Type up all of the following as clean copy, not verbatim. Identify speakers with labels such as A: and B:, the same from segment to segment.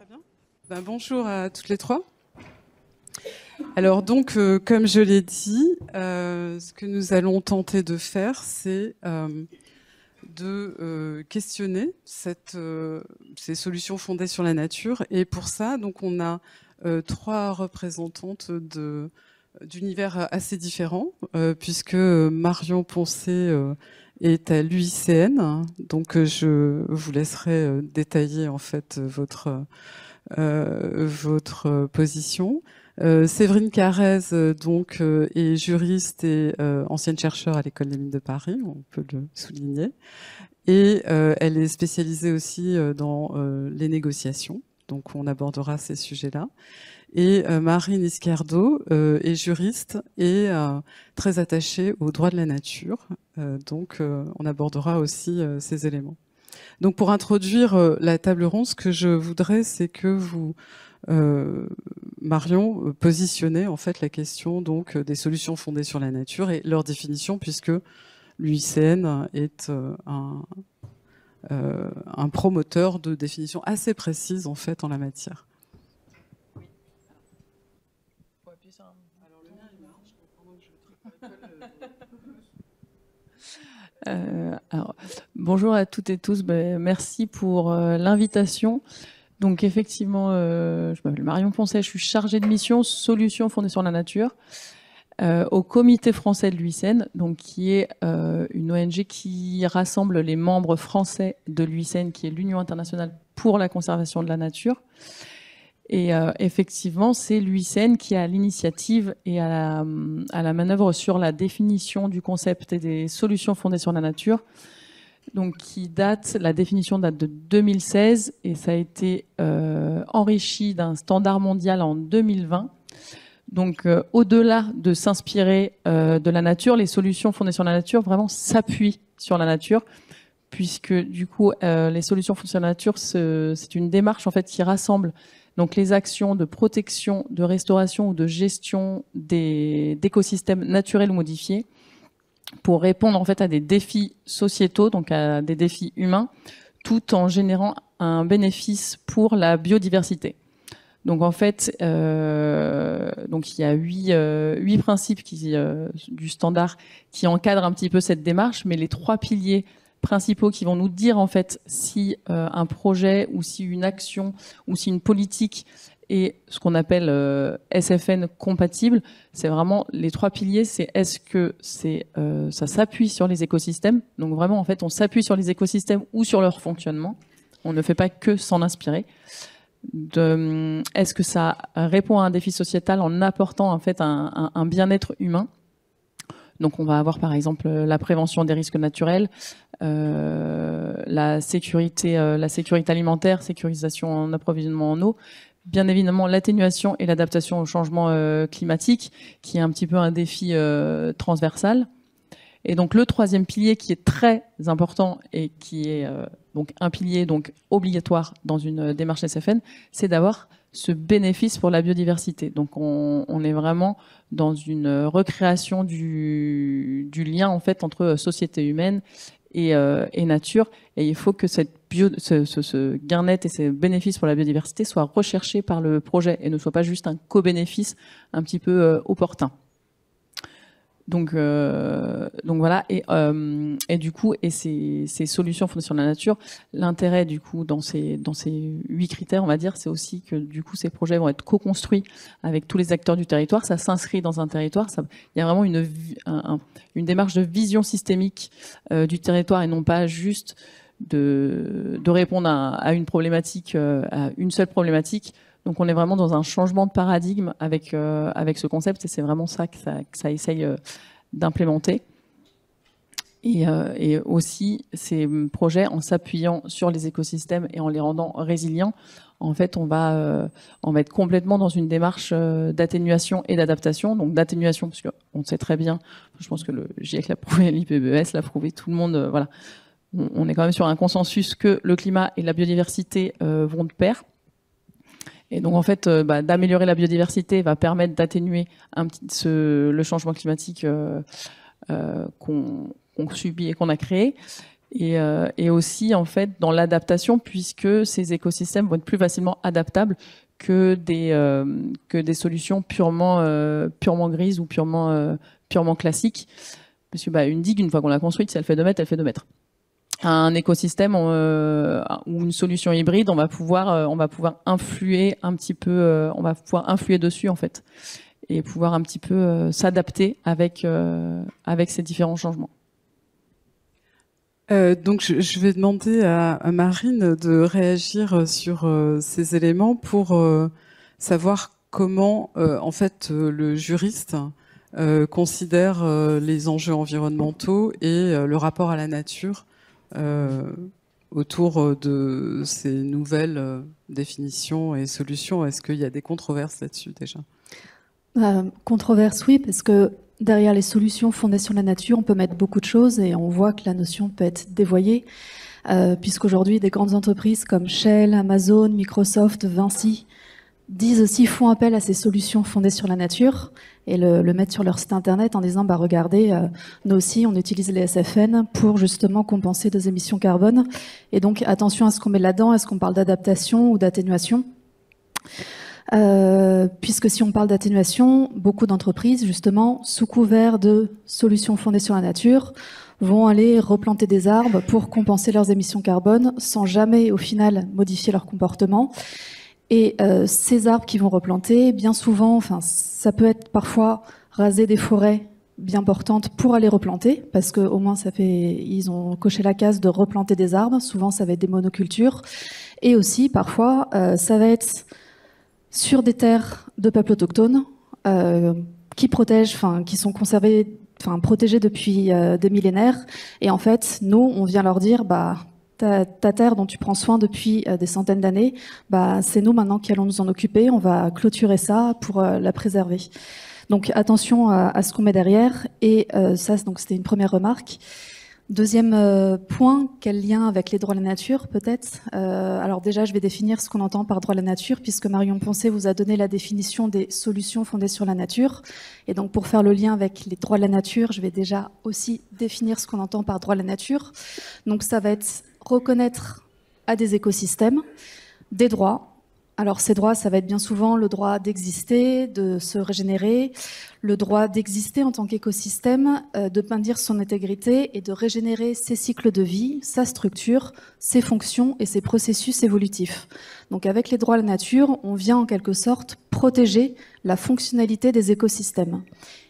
A: Très bien. Bonjour à toutes les trois. Alors donc, comme je l'ai dit, ce que nous allons tenter de faire, c'est de questionner ces solutions fondées sur la nature. Et pour ça, donc, on a trois représentantes d'univers assez différents, puisque Marion Poncet est à l'UICN. Donc, je vous laisserai détailler en fait votre position. Séverine Carrez donc est juriste et ancienne chercheure à l'École des Mines de Paris, on peut le souligner, et elle est spécialisée aussi dans les négociations. Donc on abordera ces sujets-là. Et Marine Izquierdo est juriste et très attachée aux droits de la nature. Donc on abordera aussi ces éléments. Donc pour introduire la table ronde, ce que je voudrais, c'est que vous, Marion, positionnez en fait la question donc des solutions fondées sur la nature et leur définition, puisque l'UICN est un promoteur de définitions assez précises en fait en la matière.
B: Alors, bonjour à toutes et tous, merci pour l'invitation. Donc effectivement, je m'appelle Marion Poncet, je suis chargée de mission Solutions fondées sur la nature au Comité français de l'UICN, donc qui est une ONG qui rassemble les membres français de l'UICN, qui est l'Union internationale pour la conservation de la nature. Et effectivement, c'est l'UICN qui a l'initiative et à la manœuvre sur la définition du concept et des solutions fondées sur la nature. Donc, la définition date de 2016 et ça a été enrichi d'un standard mondial en 2020. Donc, au-delà de s'inspirer de la nature, les solutions fondées sur la nature vraiment s'appuient sur la nature, puisque du coup, les solutions fondées sur la nature, c'est une démarche en fait qui rassemble donc les actions de protection, de restauration ou de gestion d'écosystèmes naturels ou modifiés pour répondre en fait à des défis sociétaux, donc à des défis humains, tout en générant un bénéfice pour la biodiversité. Donc en fait, donc il y a huit principes du standard qui encadrent un petit peu cette démarche, mais les trois piliers principaux qui vont nous dire en fait si un projet ou si une action ou si une politique est ce qu'on appelle SFN compatible, c'est vraiment les trois piliers. C'est est-ce que ça s'appuie sur les écosystèmes, donc vraiment en fait on s'appuie sur les écosystèmes ou sur leur fonctionnement, on ne fait pas que s'en inspirer. Est-ce que ça répond à un défi sociétal en apportant en fait un bien-être humain. Donc on va avoir par exemple la prévention des risques naturels, la sécurité alimentaire, sécurisation en approvisionnement en eau, bien évidemment l'atténuation et l'adaptation au changement climatique, qui est un petit peu un défi transversal. Et donc le troisième pilier qui est très important et qui est donc un pilier donc obligatoire dans une démarche SFN, c'est d'avoir ce bénéfice pour la biodiversité. Donc on est vraiment dans une recréation du lien en fait entre société humaine et nature. Et il faut que ce gain-net et ces bénéfices pour la biodiversité soient recherchés par le projet et ne soient pas juste un co-bénéfice un petit peu opportun. Donc voilà, et du coup, et ces solutions fondées sur la nature, l'intérêt du coup dans ces 8 critères, on va dire, c'est aussi que du coup ces projets vont être co-construits avec tous les acteurs du territoire. Ça s'inscrit dans un territoire. Il y a vraiment une démarche de vision systémique du territoire et non pas juste de répondre à une problématique, à une seule problématique. Donc on est vraiment dans un changement de paradigme avec ce concept et c'est vraiment ça que ça essaye d'implémenter. Et aussi ces projets en s'appuyant sur les écosystèmes et en les rendant résilients, en fait on va être complètement dans une démarche d'atténuation et d'adaptation. Donc d'atténuation parce qu'on sait très bien, je pense que le GIEC l'a prouvé, l'IPBES l'a prouvé, tout le monde, voilà, on est quand même sur un consensus que le climat et la biodiversité vont de pair. Et donc en fait, d'améliorer la biodiversité va permettre d'atténuer le changement climatique qu'on subit et qu'on a créé. et aussi en fait dans l'adaptation, puisque ces écosystèmes vont être plus facilement adaptables que des solutions purement grises ou purement classiques. Parce que une digue, une fois qu'on l'a construite, si elle fait 2 mètres, elle fait 2 mètres. Un écosystème ou une solution hybride, on va pouvoir influer un petit peu, on va pouvoir influer dessus en fait, et pouvoir un petit peu s'adapter avec ces différents changements.
A: Donc je vais demander à Marine de réagir sur ces éléments pour savoir comment en fait le juriste considère les enjeux environnementaux et le rapport à la nature autour de ces nouvelles définitions et solutions. Est-ce qu'il y a des controverses là-dessus déjà?
C: Controverse, oui, parce que derrière les solutions fondées sur la nature, on peut mettre beaucoup de choses et on voit que la notion peut être dévoyée, puisqu'aujourd'hui, des grandes entreprises comme Shell, Amazon, Microsoft, Vinci disent aussi, font appel à ces solutions fondées sur la nature et le mettent sur leur site internet en disant, regardez, nous aussi, on utilise les SFN pour justement compenser des émissions carbone. Et donc, attention à ce qu'on met là-dedans, est-ce qu'on parle d'adaptation ou d'atténuation? Puisque si on parle d'atténuation, beaucoup d'entreprises, justement, sous couvert de solutions fondées sur la nature, vont aller replanter des arbres pour compenser leurs émissions carbone sans jamais, au final, modifier leur comportement. Et ces arbres qui vont replanter, bien souvent, ça peut être parfois raser des forêts bien portantes pour aller replanter, parce qu'au moins ils ont coché la case de replanter des arbres. Souvent, ça va être des monocultures. Et aussi, parfois, ça va être sur des terres de peuples autochtones qui sont conservées, protégées depuis des millénaires. Et en fait, nous, on vient leur dire, ta terre dont tu prends soin depuis des centaines d'années, c'est nous maintenant qui allons nous en occuper. On va clôturer ça pour la préserver. Donc attention à ce qu'on met derrière. Et ça, donc c'était une première remarque. Deuxième point, quel lien avec les droits de la nature peut-être? Alors déjà, je vais définir ce qu'on entend par droit de la nature, puisque Marion Poncet vous a donné la définition des solutions fondées sur la nature. Et donc pour faire le lien avec les droits de la nature, je vais déjà aussi définir ce qu'on entend par droit de la nature. Donc ça va être reconnaître à des écosystèmes des droits. Alors ces droits, ça va être bien souvent le droit d'exister, de se régénérer, le droit d'exister en tant qu'écosystème, de maintenir son intégrité et de régénérer ses cycles de vie, sa structure, ses fonctions et ses processus évolutifs. Donc avec les droits de la nature, on vient en quelque sorte protéger la fonctionnalité des écosystèmes.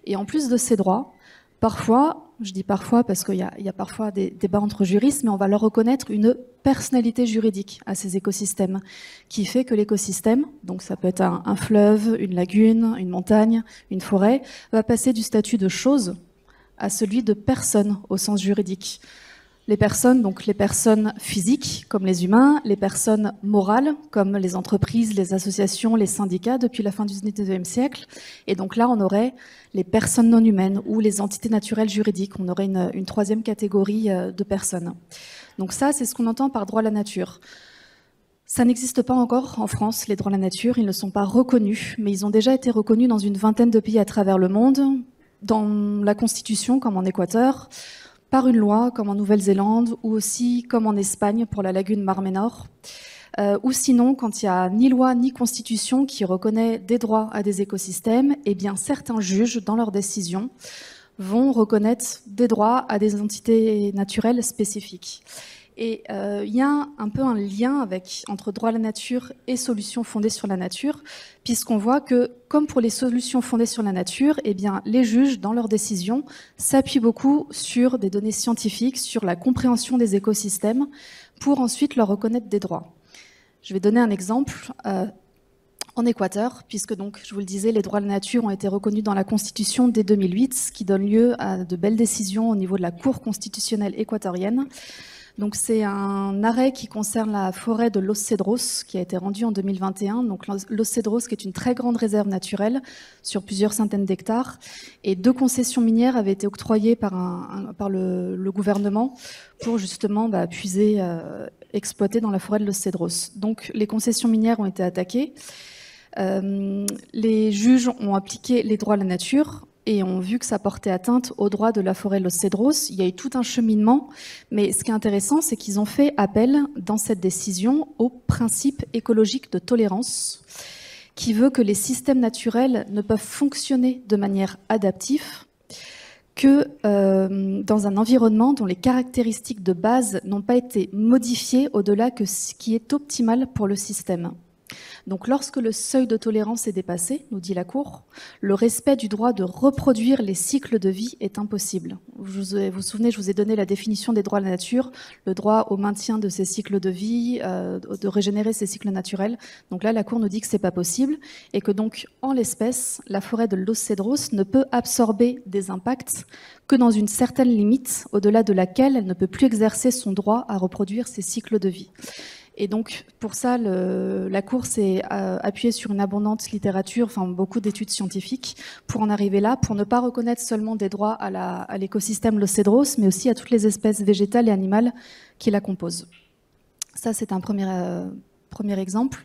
C: Et en plus de ces droits, parfois, je dis parfois parce qu'il y a parfois des débats entre juristes, mais on va leur reconnaître une personnalité juridique à ces écosystèmes, qui fait que l'écosystème, donc ça peut être un fleuve, une lagune, une montagne, une forêt, va passer du statut de chose à celui de personne au sens juridique. Les personnes, donc les personnes physiques comme les humains, les personnes morales comme les entreprises, les associations, les syndicats depuis la fin du XIXe siècle. Et donc là, on aurait les personnes non humaines ou les entités naturelles juridiques. On aurait une troisième catégorie de personnes. Donc ça, c'est ce qu'on entend par droit à la nature. Ça n'existe pas encore en France, les droits à la nature. Ils ne sont pas reconnus, mais ils ont déjà été reconnus dans une vingtaine de pays à travers le monde, dans la Constitution comme en Équateur, par une loi comme en Nouvelle-Zélande ou aussi comme en Espagne pour la lagune Mar Menor. Ou sinon, quand il n'y a ni loi ni constitution qui reconnaît des droits à des écosystèmes, eh bien certains juges, dans leurs décisions, vont reconnaître des droits à des entités naturelles spécifiques. Et il y a un peu un lien entre droit à la nature et solutions fondées sur la nature, puisqu'on voit que, comme pour les solutions fondées sur la nature, eh bien, les juges, dans leurs décisions, s'appuient beaucoup sur des données scientifiques, sur la compréhension des écosystèmes, pour ensuite leur reconnaître des droits. Je vais donner un exemple. En Équateur, puisque donc, je vous le disais, les droits de la nature ont été reconnus dans la Constitution dès 2008, ce qui donne lieu à de belles décisions au niveau de la Cour constitutionnelle équatorienne. Donc c'est un arrêt qui concerne la forêt de Los Cedros qui a été rendu en 2021. Donc Los Cedros qui est une très grande réserve naturelle sur plusieurs centaines d'hectares et 2 concessions minières avaient été octroyées par le gouvernement pour justement puiser, exploiter dans la forêt de Los Cedros. Donc les concessions minières ont été attaquées. Les juges ont appliqué les droits à la nature et ont vu que ça portait atteinte aux droits de la forêt Los Cedros. Il y a eu tout un cheminement, mais ce qui est intéressant, c'est qu'ils ont fait appel dans cette décision au principe écologique de tolérance, qui veut que les systèmes naturels ne peuvent fonctionner de manière adaptive que dans un environnement dont les caractéristiques de base n'ont pas été modifiées au-delà que ce qui est optimal pour le système. Donc lorsque le seuil de tolérance est dépassé, nous dit la Cour, le respect du droit de reproduire les cycles de vie est impossible. Vous vous souvenez, je vous ai donné la définition des droits de la nature, le droit au maintien de ces cycles de vie, de régénérer ces cycles naturels. Donc là, la Cour nous dit que c'est pas possible et que donc, en l'espèce, la forêt de Los Cedros ne peut absorber des impacts que dans une certaine limite, au-delà de laquelle elle ne peut plus exercer son droit à reproduire ces cycles de vie. Et donc, pour ça, la Cour s'est appuyée sur une abondante littérature, enfin beaucoup d'études scientifiques, pour en arriver là, pour ne pas reconnaître seulement des droits à l'écosystème Los Cedros, mais aussi à toutes les espèces végétales et animales qui la composent. Ça, c'est un premier exemple.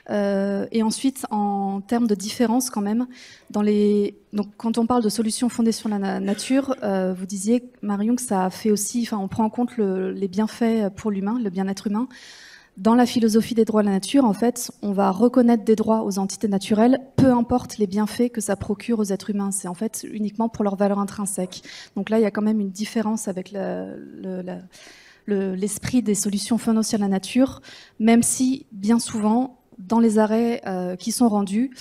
C: Et ensuite, en termes de différence quand même, donc, quand on parle de solutions fondées sur la nature, vous disiez, Marion, que ça a fait aussi, enfin, on prend en compte les bienfaits pour l'humain, le bien-être humain. Dans la philosophie des droits de la nature, en fait, on va reconnaître des droits aux entités naturelles, peu importe les bienfaits que ça procure aux êtres humains. C'est en fait uniquement pour leur valeur intrinsèque. Donc là, il y a quand même une différence avec l'esprit des solutions fondées sur la nature, même si, bien souvent, dans les arrêts qui sont rendus,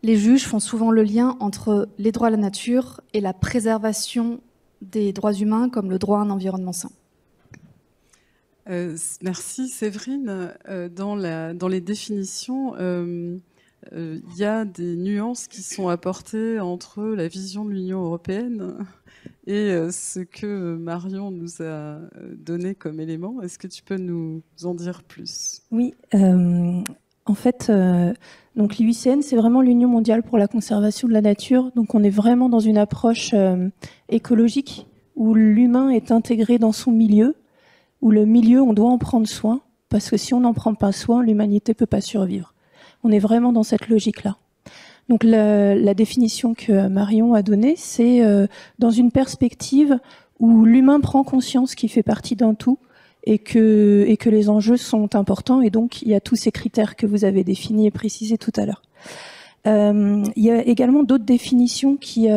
C: les juges font souvent le lien entre les droits de la nature et la préservation des droits humains, comme le droit à un environnement sain.
A: Merci Séverine. Dans les définitions, il y a des nuances qui sont apportées entre la vision de l'Union européenne et ce que Marion nous a donné comme élément. Est-ce que tu peux nous en dire plus ?
D: Oui, en fait, donc l'IUCN, c'est vraiment l'Union mondiale pour la conservation de la nature. Donc on est vraiment dans une approche écologique où l'humain est intégré dans son milieu, où le milieu, on doit en prendre soin, parce que si on n'en prend pas soin, l'humanité ne peut pas survivre. On est vraiment dans cette logique-là. Donc la définition que Marion a donnée, c'est dans une perspective où l'humain prend conscience qu'il fait partie d'un tout et que les enjeux sont importants, et donc il y a tous ces critères que vous avez définis et précisés tout à l'heure. Il y a également d'autres définitions qui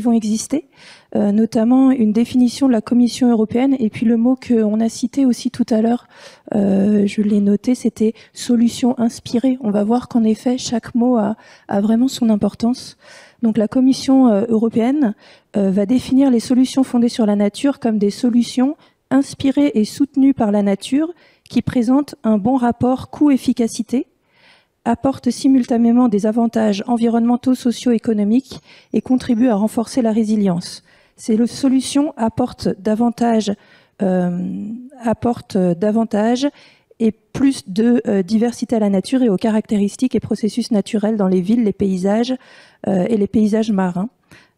D: vont exister, notamment une définition de la Commission européenne, et puis le mot qu'on a cité aussi tout à l'heure, je l'ai noté, c'était solution inspirée. On va voir qu'en effet, chaque mot a vraiment son importance. Donc la Commission européenne va définir les solutions fondées sur la nature comme des solutions inspirées et soutenues par la nature qui présentent un bon rapport coût-efficacité, apportent simultanément des avantages environnementaux, socio-économiques et contribuent à renforcer la résilience. Ces solutions apportent davantage et plus de diversité à la nature et aux caractéristiques et processus naturels dans les villes, les paysages et les paysages marins,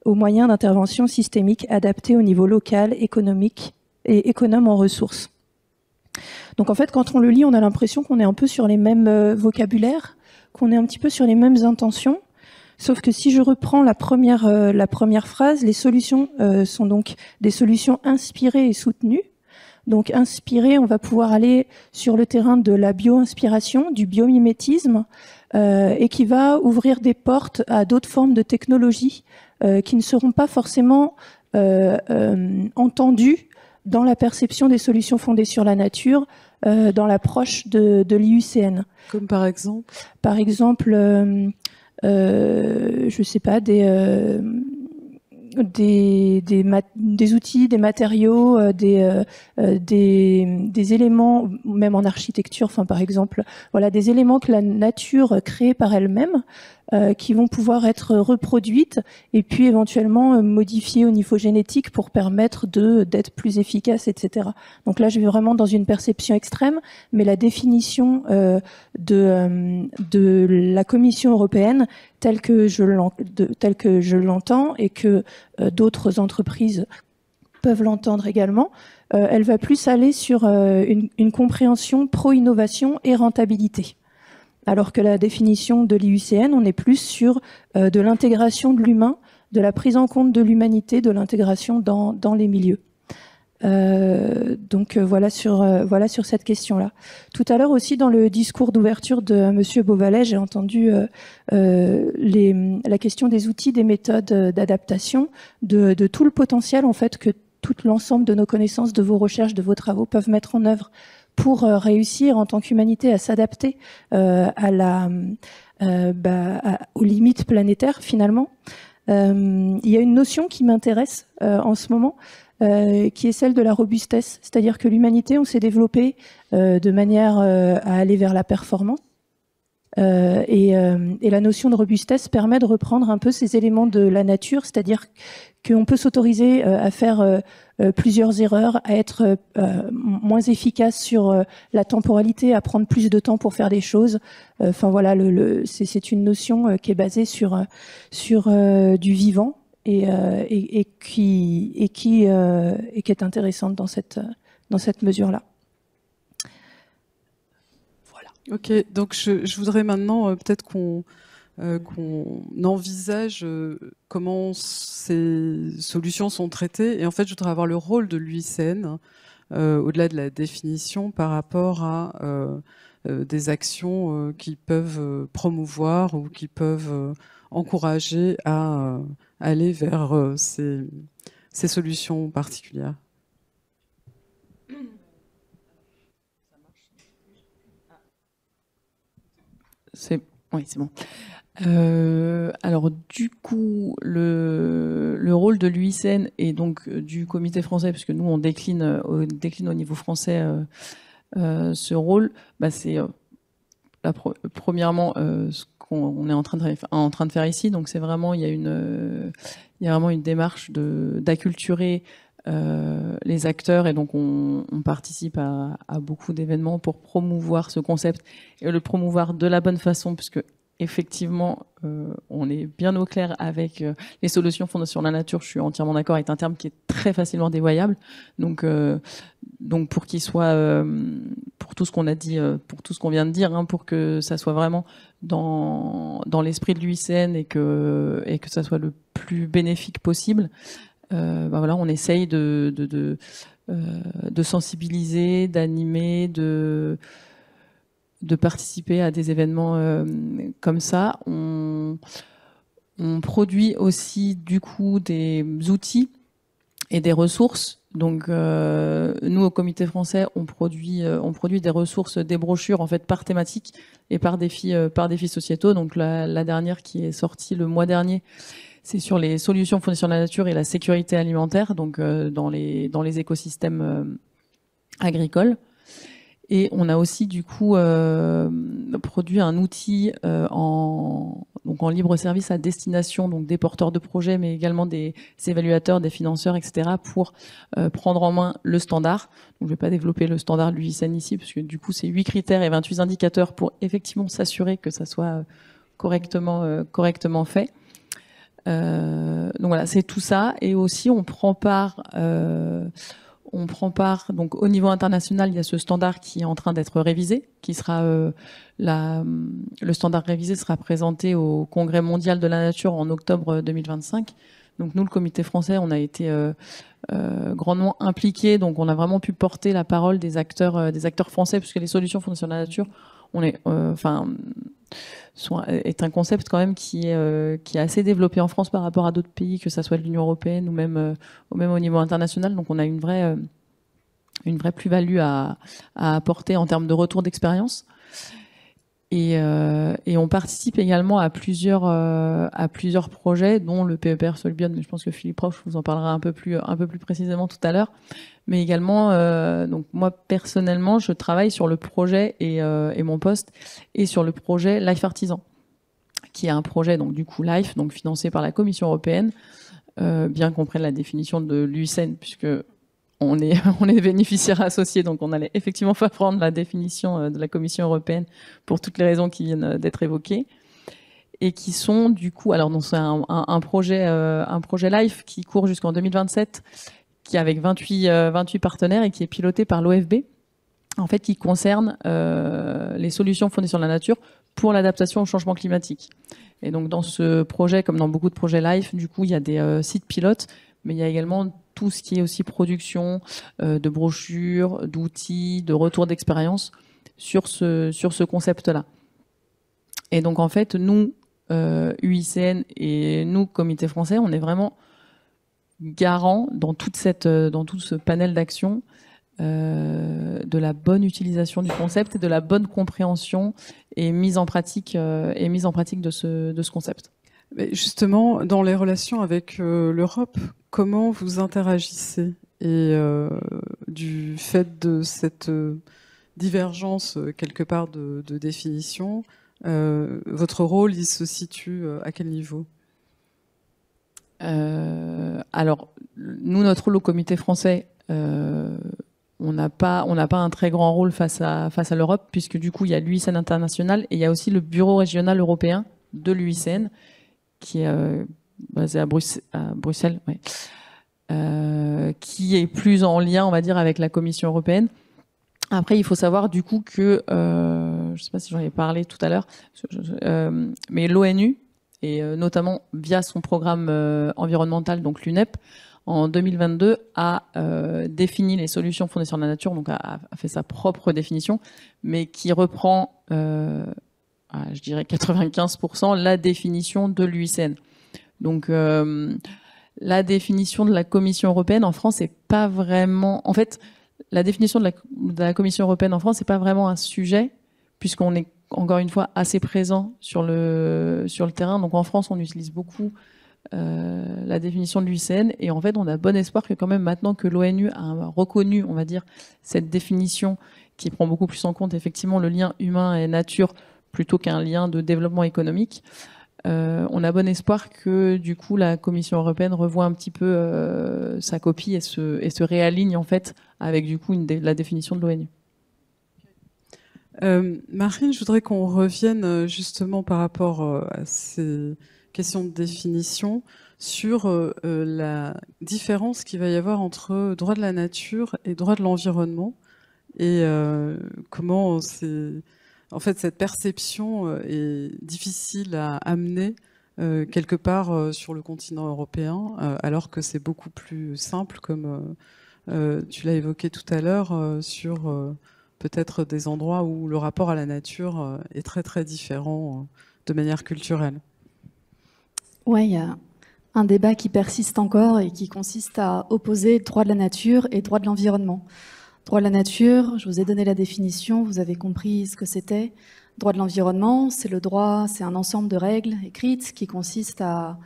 D: aux moyens d'intervention systémique adaptés au niveau local, économique et économe en ressources. Donc en fait, quand on le lit, on a l'impression qu'on est un peu sur les mêmes vocabulaires, qu'on est un petit peu sur les mêmes intentions, sauf que si je reprends la première phrase, les solutions sont donc des solutions inspirées et soutenues. Donc inspirées, on va pouvoir aller sur le terrain de la bio-inspiration, du biomimétisme, et qui va ouvrir des portes à d'autres formes de technologies qui ne seront pas forcément entendues dans la perception des solutions fondées sur la nature, dans l'approche de l'IUCN.
A: Comme par exemple ?
D: Par exemple, je sais pas, des outils, des matériaux, des éléments, même en architecture, enfin par exemple, voilà, des éléments que la nature crée par elle-même, qui vont pouvoir être reproduites et puis éventuellement modifiées au niveau génétique pour permettre d'être plus efficaces, etc. Donc là, je vais vraiment dans une perception extrême, mais la définition de la Commission européenne, telle que je l'entends et que d'autres entreprises peuvent l'entendre également, elle va plus aller sur une compréhension pro-innovation et rentabilité. Alors que la définition de l'IUCN, on est plus sur de l'intégration de l'humain de la prise en compte de l'humanité, de l'intégration dans les milieux. Donc voilà sur cette question-là. Tout à l'heure aussi, dans le discours d'ouverture de Monsieur Beauvalet, j'ai entendu la question des outils, des méthodes d'adaptation, de tout le potentiel en fait que tout l'ensemble de nos connaissances, de vos recherches, de vos travaux peuvent mettre en œuvre pour réussir en tant qu'humanité à s'adapter aux limites planétaires finalement. Il y a une notion qui m'intéresse en ce moment, qui est celle de la robustesse. C'est-à-dire que l'humanité, on s'est développé de manière à aller vers la performance. Et la notion de robustesse permet de reprendre un peu ces éléments de la nature, c'est-à-dire qu'on peut s'autoriser à faire plusieurs erreurs, à être moins efficace sur la temporalité, à prendre plus de temps pour faire des choses. Enfin voilà, c'est une notion qui est basée sur du vivant et qui est intéressante dans cette mesure-là.
A: Ok, donc je voudrais maintenant peut-être qu'on envisage comment ces solutions sont traitées. Et en fait, je voudrais avoir le rôle de l'UICN, au-delà de la définition, par rapport à des actions qui peuvent promouvoir ou qui peuvent encourager à aller vers ces solutions particulières.
B: Oui, c'est bon. Alors du coup, le rôle de l'UICN et donc du Comité français, puisque nous on décline au niveau français ce rôle, c'est premièrement ce qu'on est en train de faire ici. Donc c'est vraiment il y a vraiment une démarche d'acculturer les acteurs, et donc on participe à beaucoup d'événements pour promouvoir ce concept et le promouvoir de la bonne façon, puisque effectivement on est bien au clair avec les solutions fondées sur la nature. Je suis entièrement d'accord, est un terme qui est très facilement dévoyable, donc pour qu'il soit pour tout ce qu'on a dit, pour tout ce qu'on vient de dire, pour que ça soit vraiment dans l'esprit de l'UICN et que ça soit le plus bénéfique possible. Voilà, on essaye de sensibiliser, d'animer, de participer à des événements comme ça. On produit aussi du coup des outils et des ressources. Donc nous au Comité français, on produit des ressources, des brochures en fait par thématique et par défis sociétaux. Donc la dernière qui est sortie le mois dernier, c'est sur les solutions fondées sur la nature et la sécurité alimentaire, donc dans les écosystèmes agricoles. Et on a aussi du coup produit un outil en libre service à destination donc des porteurs de projets, mais également des évaluateurs, des financeurs, etc. pour prendre en main le standard. Donc je vais pas développer le standard de l'UICN ici, parce que du coup c'est 8 critères et 28 indicateurs pour effectivement s'assurer que ça soit correctement fait. Donc voilà, c'est tout ça. Et aussi on prend part donc au niveau international, il y a ce standard qui est en train d'être révisé, qui sera le standard révisé sera présenté au Congrès mondial de la nature en octobre 2025. Donc nous, le Comité français, on a été grandement impliqués, donc on a vraiment pu porter la parole des acteurs français, puisque les solutions fondées sur la nature, est un concept quand même qui est assez développé en France par rapport à d'autres pays, que ça soit de l'Union européenne ou même au niveau international. Donc on a une vraie plus-value à apporter en termes de retour d'expérience. Et on participe également à plusieurs projets, dont le PEPR Solbion, mais je pense que Philippe Roche vous en parlera un peu plus précisément tout à l'heure. Mais également, donc moi personnellement, je travaille sur le projet et mon poste est sur le projet Life Artisan, qui est un projet donc du coup Life, donc financé par la Commission européenne, bien qu'on prenne la définition de l'UICN, puisque on est bénéficiaire associé, donc on allait effectivement pas prendre la définition de la Commission européenne pour toutes les raisons qui viennent d'être évoquées, et qui sont du coup, alors donc c'est un projet Life qui court jusqu'en 2027, qui est avec 28 partenaires et qui est piloté par l'OFB, en fait, qui concerne les solutions fondées sur la nature pour l'adaptation au changement climatique. Et donc dans ce projet, comme dans beaucoup de projets LIFE, du coup, il y a des sites pilotes, mais il y a également tout ce qui est aussi production de brochures, d'outils, de retours d'expérience sur ce concept-là. Et donc en fait, nous, UICN et nous, Comité français, on est vraiment garants dans tout ce panel d'actions de la bonne utilisation du concept et de la bonne compréhension et mise en pratique de ce concept.
A: Mais justement, dans les relations avec l'Europe, comment vous interagissez? Et du fait de cette divergence quelque part de définition, votre rôle, il se situe à quel niveau?
B: Alors, nous, notre rôle au Comité français, on n'a pas un très grand rôle face à l'Europe, puisque du coup, il y a l'UICN international et il y a aussi le bureau régional européen de l'UICN, qui est basé à Bruxelles, ouais. Qui est plus en lien, on va dire, avec la Commission européenne. Après, il faut savoir du coup que, je ne sais pas si j'en ai parlé tout à l'heure, mais l'ONU, et notamment via son programme environnemental, donc l'UNEP, en 2022, a défini les solutions fondées sur la nature, donc a fait sa propre définition, mais qui reprend, je dirais 95%, la définition de l'UICN. Donc, la définition de la Commission européenne en France n'est pas vraiment... En fait, la définition de la Commission européenne en France n'est pas vraiment un sujet, puisqu'on est encore une fois assez présent sur le terrain. Donc en France, on utilise beaucoup la définition de l'UICN, et en fait, on a bon espoir que quand même maintenant que l'ONU a reconnu, on va dire, cette définition qui prend beaucoup plus en compte effectivement le lien humain et nature plutôt qu'un lien de développement économique, on a bon espoir que du coup la Commission européenne revoie un petit peu sa copie et se réaligne en fait avec du coup la définition de l'ONU.
A: Marine, je voudrais qu'on revienne justement par rapport à ces questions de définition sur la différence qu'il va y avoir entre droit de la nature et droit de l'environnement, et comment en fait cette perception est difficile à amener quelque part sur le continent européen, alors que c'est beaucoup plus simple, comme tu l'as évoqué tout à l'heure, sur peut-être des endroits où le rapport à la nature est très très différent de manière culturelle.
C: Ouais, il y a un débat qui persiste encore et qui consiste à opposer droit de la nature et droit de l'environnement. Droit de la nature, je vous ai donné la définition, vous avez compris ce que c'était. Droit de l'environnement, c'est un ensemble de règles écrites qui consistent à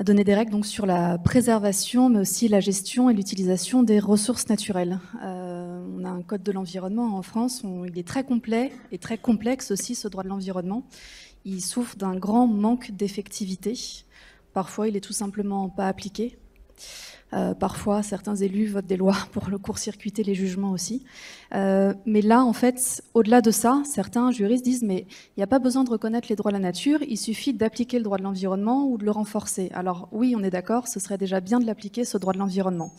C: donner des règles donc sur la préservation, mais aussi la gestion et l'utilisation des ressources naturelles. On a un code de l'environnement en France, il est très complet et très complexe aussi, ce droit de l'environnement. Il souffre d'un grand manque d'effectivité. Parfois, il est tout simplement pas appliqué. Parfois, certains élus votent des lois pour le court-circuiter les jugements aussi. Mais là, en fait, au-delà de ça, certains juristes disent mais il n'y a pas besoin de reconnaître les droits de la nature, il suffit d'appliquer le droit de l'environnement ou de le renforcer. Alors oui, on est d'accord, ce serait déjà bien de l'appliquer, ce droit de l'environnement.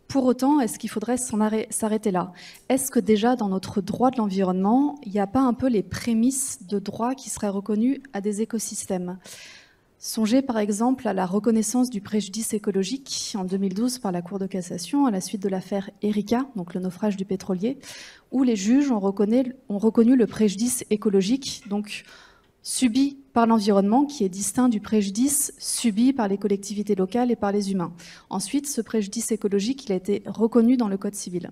C: Pour autant, est-ce qu'il faudrait s'arrêter là? Est-ce que déjà dans notre droit de l'environnement, il n'y a pas un peu les prémices de droit qui seraient reconnues à des écosystèmes? Songez par exemple à la reconnaissance du préjudice écologique en 2012 par la Cour de cassation à la suite de l'affaire Erika, donc le naufrage du pétrolier, où les juges ont reconnu le préjudice écologique, donc subi par l'environnement, qui est distinct du préjudice subi par les collectivités locales et par les humains. Ensuite, ce préjudice écologique, il a été reconnu dans le Code civil.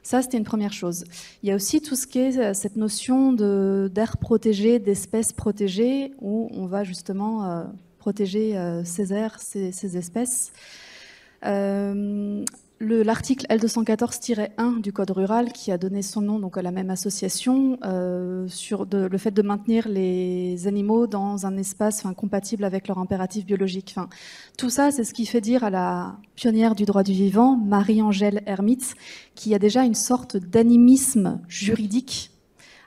C: Ça, c'était une première chose. Il y a aussi tout ce qui est cette notion d'aire protégée, d'espèces protégées, où on va justement protéger ces aires, ces espèces. L'article L214-1 du Code rural, qui a donné son nom donc à la même association, sur le fait de maintenir les animaux dans un espace compatible avec leur impératif biologique. Tout ça, c'est ce qui fait dire à la pionnière du droit du vivant, Marie-Angèle Hermite, qu'il y a déjà une sorte d'animisme juridique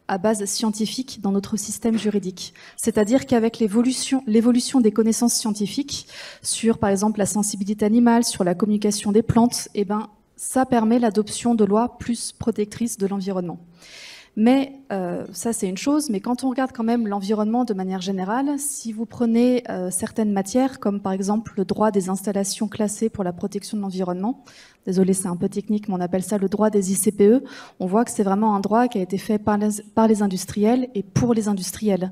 C: à base scientifique dans notre système juridique. C'est-à-dire qu'avec l'évolution des connaissances scientifiques sur, par exemple, la sensibilité animale, sur la communication des plantes, ça permet l'adoption de lois plus protectrices de l'environnement. Mais ça, c'est une chose. Mais quand on regarde quand même l'environnement de manière générale, si vous prenez certaines matières, comme par exemple le droit des installations classées pour la protection de l'environnement, désolé, c'est un peu technique, mais on appelle ça le droit des ICPE, on voit que c'est vraiment un droit qui a été fait par les industriels et pour les industriels.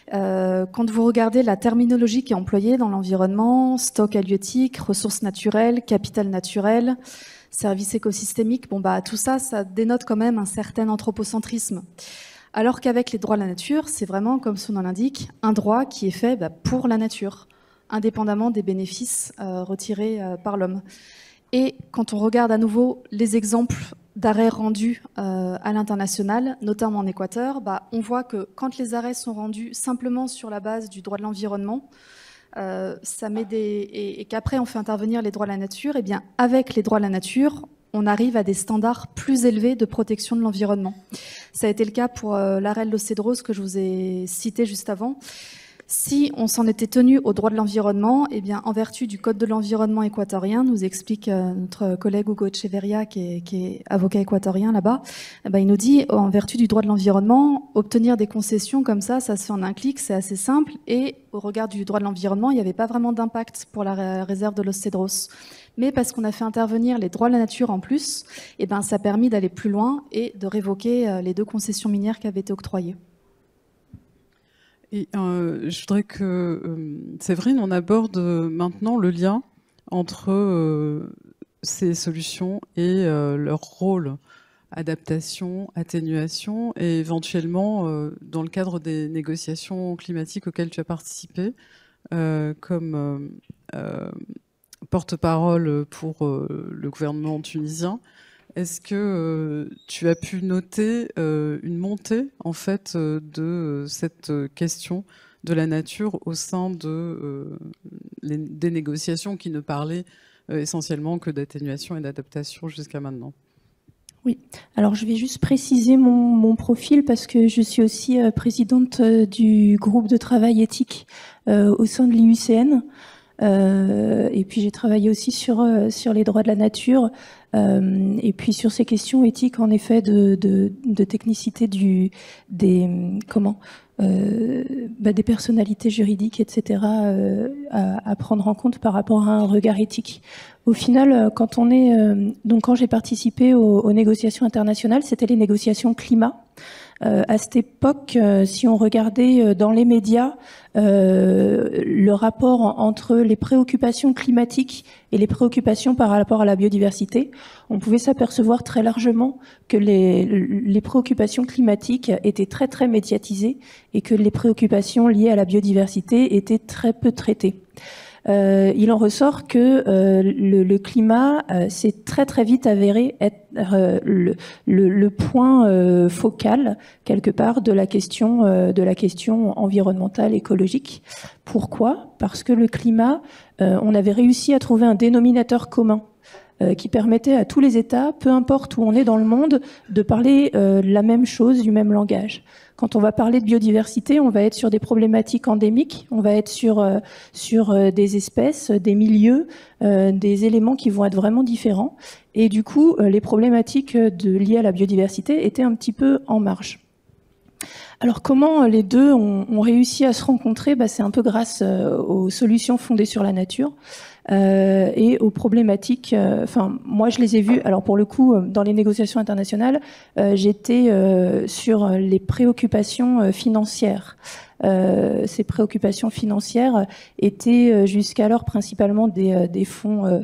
C: Quand vous regardez la terminologie qui est employée dans l'environnement, stock halieutique, ressources naturelles, capital naturel, services écosystémiques, tout ça, ça dénote quand même un certain anthropocentrisme. Alors qu'avec les droits de la nature, c'est vraiment, comme son nom l'indique, un droit qui est fait pour la nature, indépendamment des bénéfices retirés par l'homme. Et quand on regarde à nouveau les exemples d'arrêts rendus à l'international, notamment en Équateur, on voit que quand les arrêts sont rendus simplement sur la base du droit de l'environnement, ça met et qu'après on fait intervenir les droits de la nature, et bien avec les droits de la nature, on arrive à des standards plus élevés de protection de l'environnement. Ça a été le cas pour l'arrêt de Los Cedros que je vous ai cité juste avant. Si on s'en était tenu au droit de l'environnement, eh bien, en vertu du Code de l'environnement équatorien, nous explique notre collègue Hugo Echeverria, qui est avocat équatorien là-bas, il nous dit, en vertu du droit de l'environnement, obtenir des concessions comme ça se fait en un clic, c'est assez simple, et au regard du droit de l'environnement, il n'y avait pas vraiment d'impact pour la réserve de Los Cedros. Mais parce qu'on a fait intervenir les droits de la nature en plus, ça a permis d'aller plus loin et de révoquer les 2 concessions minières qui avaient été octroyées.
A: Et je voudrais que, Séverine, on aborde maintenant le lien entre ces solutions et leur rôle, adaptation, atténuation, et éventuellement, dans le cadre des négociations climatiques auxquelles tu as participé, comme porte-parole pour le gouvernement tunisien. Est-ce que tu as pu noter une montée en fait de cette question de la nature au sein des négociations qui ne parlaient essentiellement que d'atténuation et d'adaptation jusqu'à maintenant?
D: Oui, alors je vais juste préciser mon profil parce que je suis aussi présidente du groupe de travail éthique au sein de l'IUCN. Et puis j'ai travaillé aussi sur les droits de la nature et puis sur ces questions éthiques en effet de technicité des personnalités juridiques, etc. À prendre en compte par rapport à un regard éthique. Au final, quand j'ai participé aux négociations internationales, c'était les négociations climat. À cette époque, si on regardait dans les médias le rapport entre les préoccupations climatiques et les préoccupations par rapport à la biodiversité, on pouvait s'apercevoir très largement que les préoccupations climatiques étaient très très médiatisées et que les préoccupations liées à la biodiversité étaient très peu traitées. Il en ressort que le climat s'est très très vite avéré être le point focal quelque part de la question environnementale écologique. Pourquoi ? Parce que le climat, on avait réussi à trouver un dénominateur commun qui permettait à tous les États, peu importe où on est dans le monde, de parler la même chose, du même langage. Quand on va parler de biodiversité, on va être sur des problématiques endémiques, on va être sur des espèces, des milieux, des éléments qui vont être vraiment différents. Et du coup, les problématiques liées à la biodiversité étaient un petit peu en marge. Alors comment les deux ont réussi à se rencontrer ? C'est un peu grâce aux solutions fondées sur la nature. Et aux problématiques, moi je les ai vues, alors pour le coup, dans les négociations internationales, j'étais sur les préoccupations financières. Ces préoccupations financières étaient jusqu'alors principalement des fonds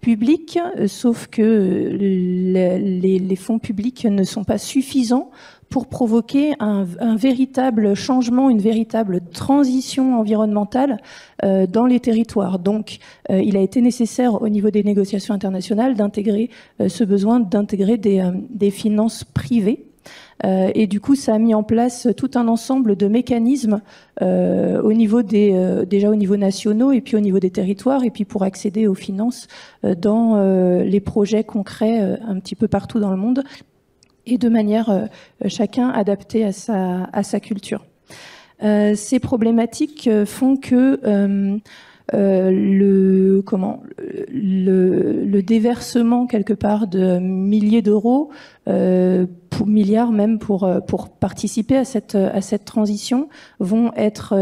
D: publics, sauf que les fonds publics ne sont pas suffisants pour provoquer un véritable changement, une véritable transition environnementale dans les territoires. Donc, il a été nécessaire au niveau des négociations internationales d'intégrer ce besoin d'intégrer des finances privées. Et du coup, ça a mis en place tout un ensemble de mécanismes au niveau déjà au niveau nationaux et puis au niveau des territoires et puis pour accéder aux finances dans les projets concrets un petit peu partout dans le monde et de manière chacun adapté à sa culture. Ces problématiques font que le déversement quelque part de milliers d'euros, pour milliards même, pour participer à cette transition, vont être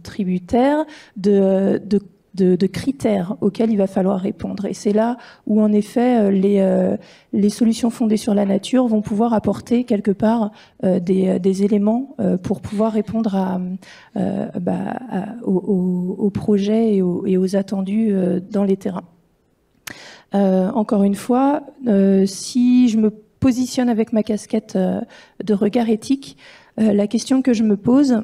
D: tributaires de critères auxquels il va falloir répondre. Et c'est là où, en effet, les solutions fondées sur la nature vont pouvoir apporter quelque part des éléments pour pouvoir répondre aux projets et aux attendus dans les terrains. Encore une fois, si je me positionne avec ma casquette de regard éthique, la question que je me pose,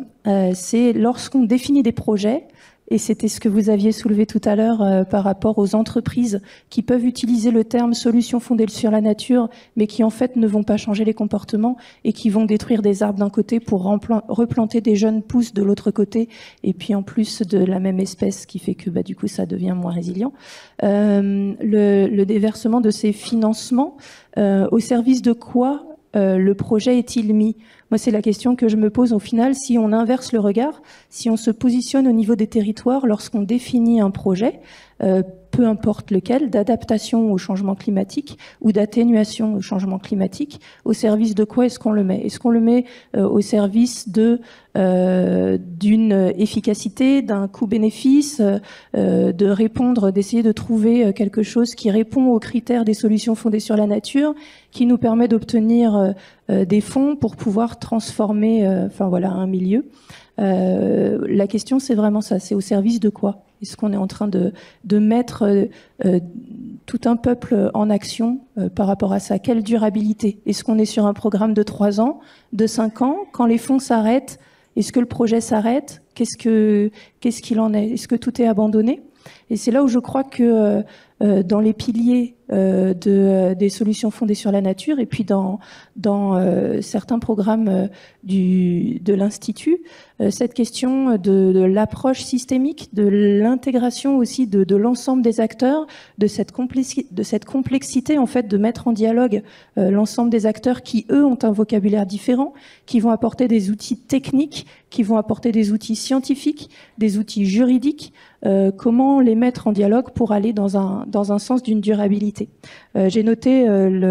D: c'est lorsqu'on définit des projets, et c'était ce que vous aviez soulevé tout à l'heure par rapport aux entreprises qui peuvent utiliser le terme solution fondée sur la nature, mais qui en fait ne vont pas changer les comportements et qui vont détruire des arbres d'un côté pour replanter des jeunes pousses de l'autre côté, et puis en plus de la même espèce, qui fait que du coup ça devient moins résilient. Le déversement de ces financements, au service de quoi le projet est-il mis ? Moi, c'est la question que je me pose au final. Si on inverse le regard, si on se positionne au niveau des territoires lorsqu'on définit un projet, peu importe lequel, d'adaptation au changement climatique ou d'atténuation au changement climatique, au service de quoi est-ce qu'on le met ? Est-ce qu'on le met au service d'une efficacité, d'un coût-bénéfice, de répondre, d'essayer de trouver quelque chose qui répond aux critères des solutions fondées sur la nature, qui nous permet d'obtenir des fonds pour pouvoir transformer un milieu. La question, c'est vraiment ça, c'est au service de quoi ? Est-ce qu'on est en train de mettre tout un peuple en action par rapport à ça ? Quelle durabilité ? Est-ce qu'on est sur un programme de 3 ans, de 5 ans ? Quand les fonds s'arrêtent, est-ce que le projet s'arrête ? Qu'est-ce qu'il en est ? Est-ce que tout est abandonné ? Et c'est là où je crois que dans les piliers des solutions fondées sur la nature, et puis dans certains programmes de l'Institut, cette question de l'approche systémique, de l'intégration aussi de l'ensemble des acteurs, de cette complexité en fait de mettre en dialogue l'ensemble des acteurs qui, eux, ont un vocabulaire différent, qui vont apporter des outils techniques, qui vont apporter des outils scientifiques, des outils juridiques, comment les mettre en dialogue pour aller dans un sens d'une durabilité. J'ai noté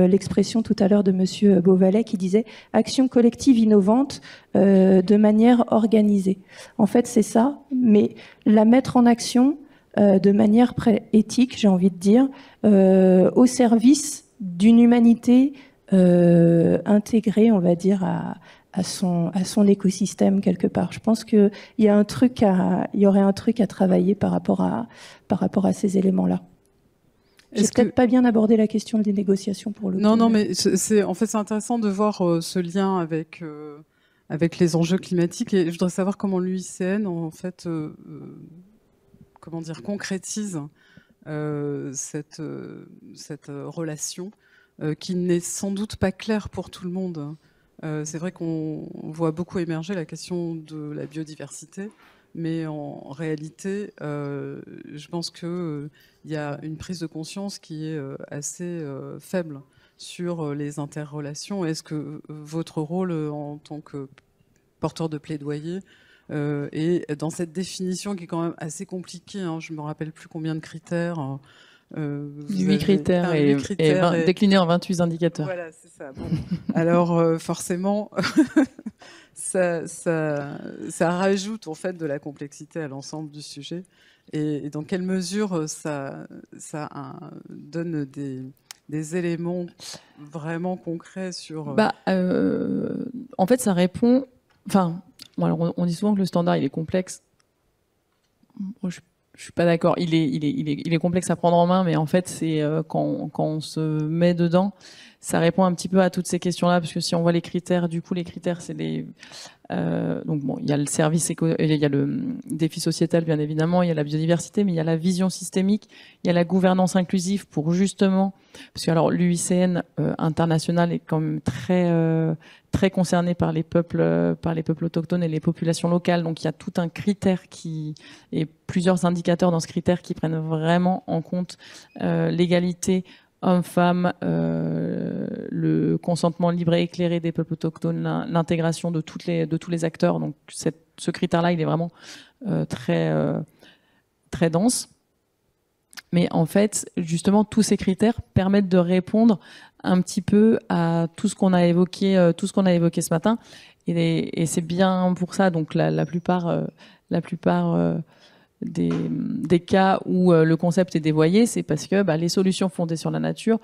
D: l'expression tout à l'heure de Monsieur Beauvalet qui disait « action collective innovante de manière organisée ». En fait, c'est ça, mais la mettre en action de manière éthique, j'ai envie de dire, au service d'une humanité intégrée, on va dire, à son écosystème quelque part. Je pense qu'il y a il y aurait un truc à travailler par rapport à ces éléments-là. J'ai peut-être pas bien abordé la question des négociations pour le coup.
A: Non, mais c'est intéressant de voir ce lien avec les enjeux climatiques, et je voudrais savoir comment l'UICN en fait concrétise cette relation qui n'est sans doute pas claire pour tout le monde. C'est vrai qu'on voit beaucoup émerger la question de la biodiversité, mais en réalité, je pense qu'il y a une prise de conscience qui est assez faible sur les interrelations. Est-ce que votre rôle en tant que porteur de plaidoyer est dans cette définition qui est quand même assez compliquée, hein, je ne me rappelle plus combien de critères.
B: 8 critères, et déclinés en 28 indicateurs.
A: Voilà, c'est ça. Bon. Alors, forcément, ça rajoute en fait de la complexité à l'ensemble du sujet. Et dans quelle mesure ça donne des éléments vraiment concrets sur...
B: En fait, ça répond... Enfin, alors on dit souvent que le standard, il est complexe. Bon, je suis pas d'accord. Il est complexe à prendre en main, mais en fait, c'est quand on se met dedans, ça répond un petit peu à toutes ces questions-là, parce que si on voit les critères, du coup, les critères, c'est donc bon, il y a le service il y a le défi sociétal, bien évidemment, il y a la biodiversité, mais il y a la vision systémique, il y a la gouvernance inclusive pour justement, parce que alors l'UICN international est quand même très concerné par les peuples autochtones et les populations locales, donc il y a tout un critère et plusieurs indicateurs dans ce critère qui prennent vraiment en compte l'égalité hommes-femmes, le consentement libre et éclairé des peuples autochtones, l'intégration de tous les acteurs. Donc ce critère-là, il est vraiment très dense. Mais en fait, justement, tous ces critères permettent de répondre un petit peu à tout ce qu'on a évoqué, ce matin. Et c'est bien pour ça. Donc la plupart des cas où le concept est dévoyé, c'est parce que les solutions fondées sur la nature,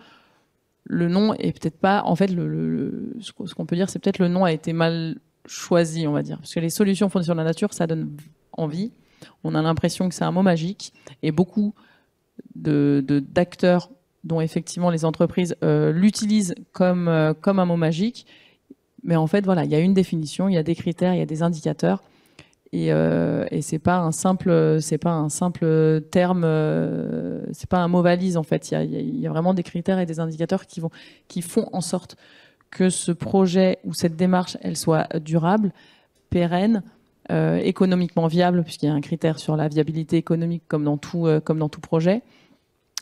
B: le nom est peut-être pas. En fait, ce qu'on peut dire, c'est peut-être le nom a été mal choisi, on va dire, parce que les solutions fondées sur la nature, ça donne envie. On a l'impression que c'est un mot magique, et beaucoup d'acteurs dont effectivement les entreprises l'utilisent comme un mot magique. Mais en fait, voilà, il y a une définition, il y a des critères, il y a des indicateurs, et c'est pas un simple terme, c'est pas un mot valise en fait. Il y a vraiment des critères et des indicateurs qui font en sorte que ce projet ou cette démarche, elle soit durable, pérenne, économiquement viable, puisqu'il y a un critère sur la viabilité économique comme dans tout projet.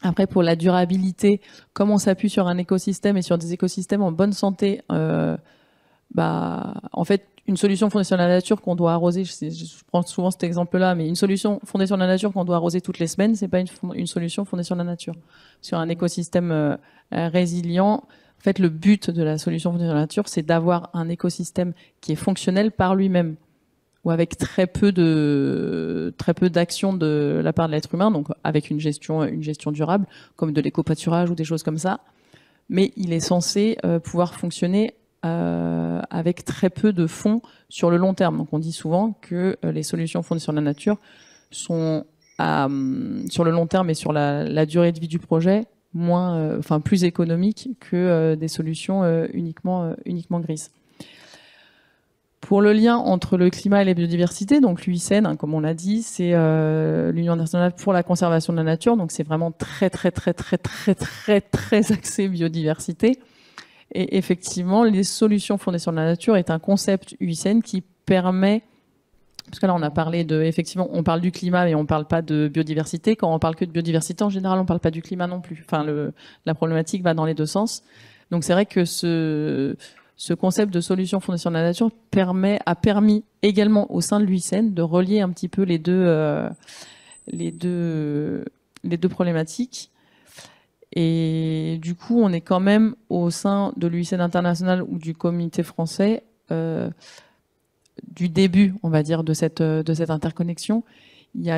B: Après, pour la durabilité, comme on s'appuie sur un écosystème et sur des écosystèmes en bonne santé, en fait, une solution fondée sur la nature qu'on doit arroser, je prends souvent cet exemple-là, mais une solution fondée sur la nature qu'on doit arroser toutes les semaines, c'est pas une solution fondée sur la nature. Sur un écosystème résilient, en fait, le but de la solution fondée sur la nature, c'est d'avoir un écosystème qui est fonctionnel par lui-même, ou avec très peu d'action de la part de l'être humain, donc avec une gestion durable, comme de l'éco-pâturage ou des choses comme ça. Mais il est censé pouvoir fonctionner avec très peu de fonds sur le long terme. Donc on dit souvent que les solutions fondées sur la nature sont sur le long terme et sur la durée de vie du projet plus économiques que des solutions uniquement grises. Pour le lien entre le climat et la biodiversité, donc l'UICN, comme on l'a dit, c'est l'Union internationale pour la conservation de la nature, donc c'est vraiment très axé biodiversité. Et effectivement, les solutions fondées sur la nature est un concept UICN qui permet, parce que là on a parlé effectivement, on parle du climat mais on parle pas de biodiversité. Quand on parle que de biodiversité, en général, on parle pas du climat non plus. Enfin, la problématique va dans les deux sens. Donc c'est vrai que ce concept de solution fondée sur la nature a permis également au sein de l'UICN de relier un petit peu les deux problématiques. Et du coup, on est quand même au sein de l'UICN international ou du comité français du début, on va dire, de cette interconnexion. Il y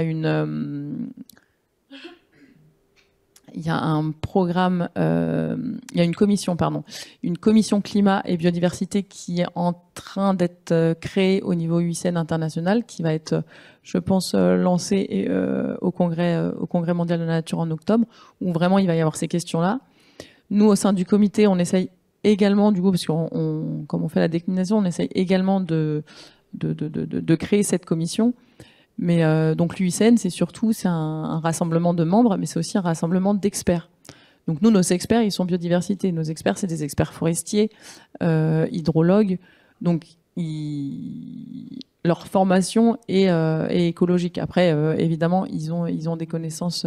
B: a un programme, il y a une commission climat et biodiversité qui est en train d'être créée au niveau UICN international, qui va être, je pense, lancée au congrès mondial de la nature en octobre, où vraiment il va y avoir ces questions-là. Nous, au sein du comité, on essaye également, du coup, parce comme on fait la déclinaison, on essaye également de créer cette commission. Mais donc l'UICN, c'est un rassemblement de membres, mais c'est aussi un rassemblement d'experts. Donc nous, nos experts, ils sont biodiversité. Nos experts, c'est des experts forestiers, hydrologues. Donc leur formation est écologique. Après, évidemment, ils ont des connaissances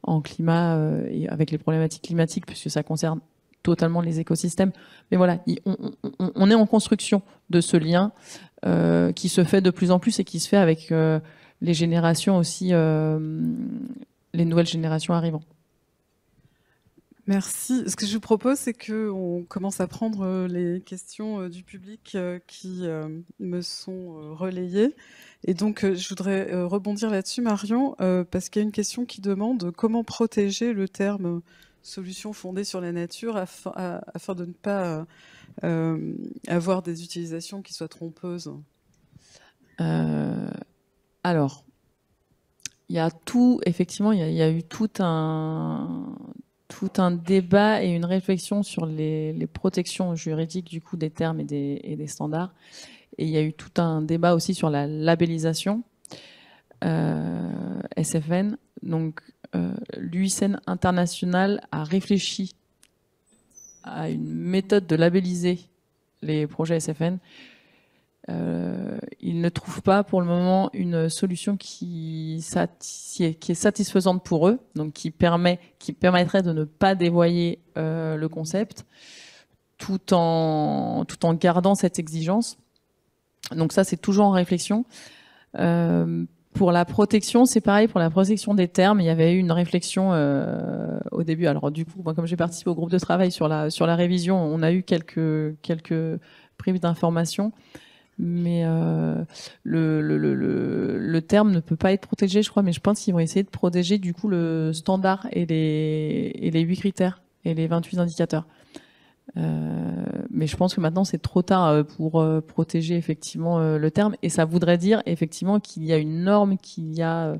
B: en climat et avec les problématiques climatiques, puisque ça concerne totalement les écosystèmes. Mais voilà, on est en construction de ce lien qui se fait de plus en plus et qui se fait avec les générations aussi, les nouvelles générations arrivant.
A: Merci. Ce que je vous propose, c'est qu'on commence à prendre les questions du public qui me sont relayées. Et donc, je voudrais rebondir là-dessus, Marion, parce qu'il y a une question qui demande comment protéger le terme solution fondée sur la nature afin de ne pas avoir des utilisations qui soient trompeuses.
B: Alors, il y a eu tout un débat et une réflexion sur les protections juridiques du coup des termes et des standards. Et il y a eu tout un débat aussi sur la labellisation SFN. Donc, l'UICN international a réfléchi à une méthode de labelliser les projets SFN. Il ne trouve pas pour le moment une solution qui est satisfaisante pour eux, donc qui permettrait de ne pas dévoyer le concept, tout en gardant cette exigence. Donc ça, c'est toujours en réflexion. Pour la protection, c'est pareil. Pour la protection des termes, il y avait eu une réflexion au début. Alors du coup, moi, comme j'ai participé au groupe de travail sur la révision, on a eu quelques prises d'informations, mais le terme ne peut pas être protégé, je crois. Mais je pense qu'ils vont essayer de protéger du coup le standard et les 8 critères et les 28 indicateurs. Mais je pense que maintenant c'est trop tard pour protéger effectivement le terme, et ça voudrait dire effectivement qu'il y a une norme, qu'il y a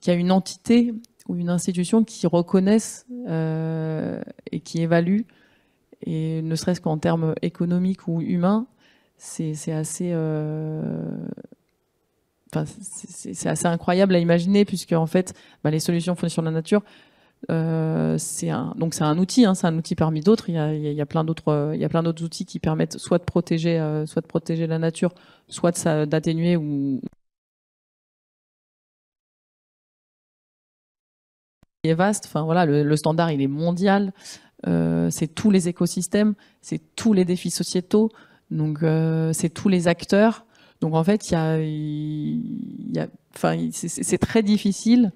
B: une entité ou une institution qui reconnaissent et qui évalue, et ne serait-ce qu'en termes économiques ou humains, c'est assez c'est assez incroyable à imaginer, puisque en fait les solutions fondées sur la nature, c'est un outil, c'est un outil parmi d'autres. Il y a plein d'autres outils qui permettent soit de protéger la nature, soit d'atténuer ou il est vaste. Enfin voilà, le standard il est mondial. C'est tous les écosystèmes, c'est tous les défis sociétaux, donc c'est tous les acteurs. Donc en fait c'est très difficile.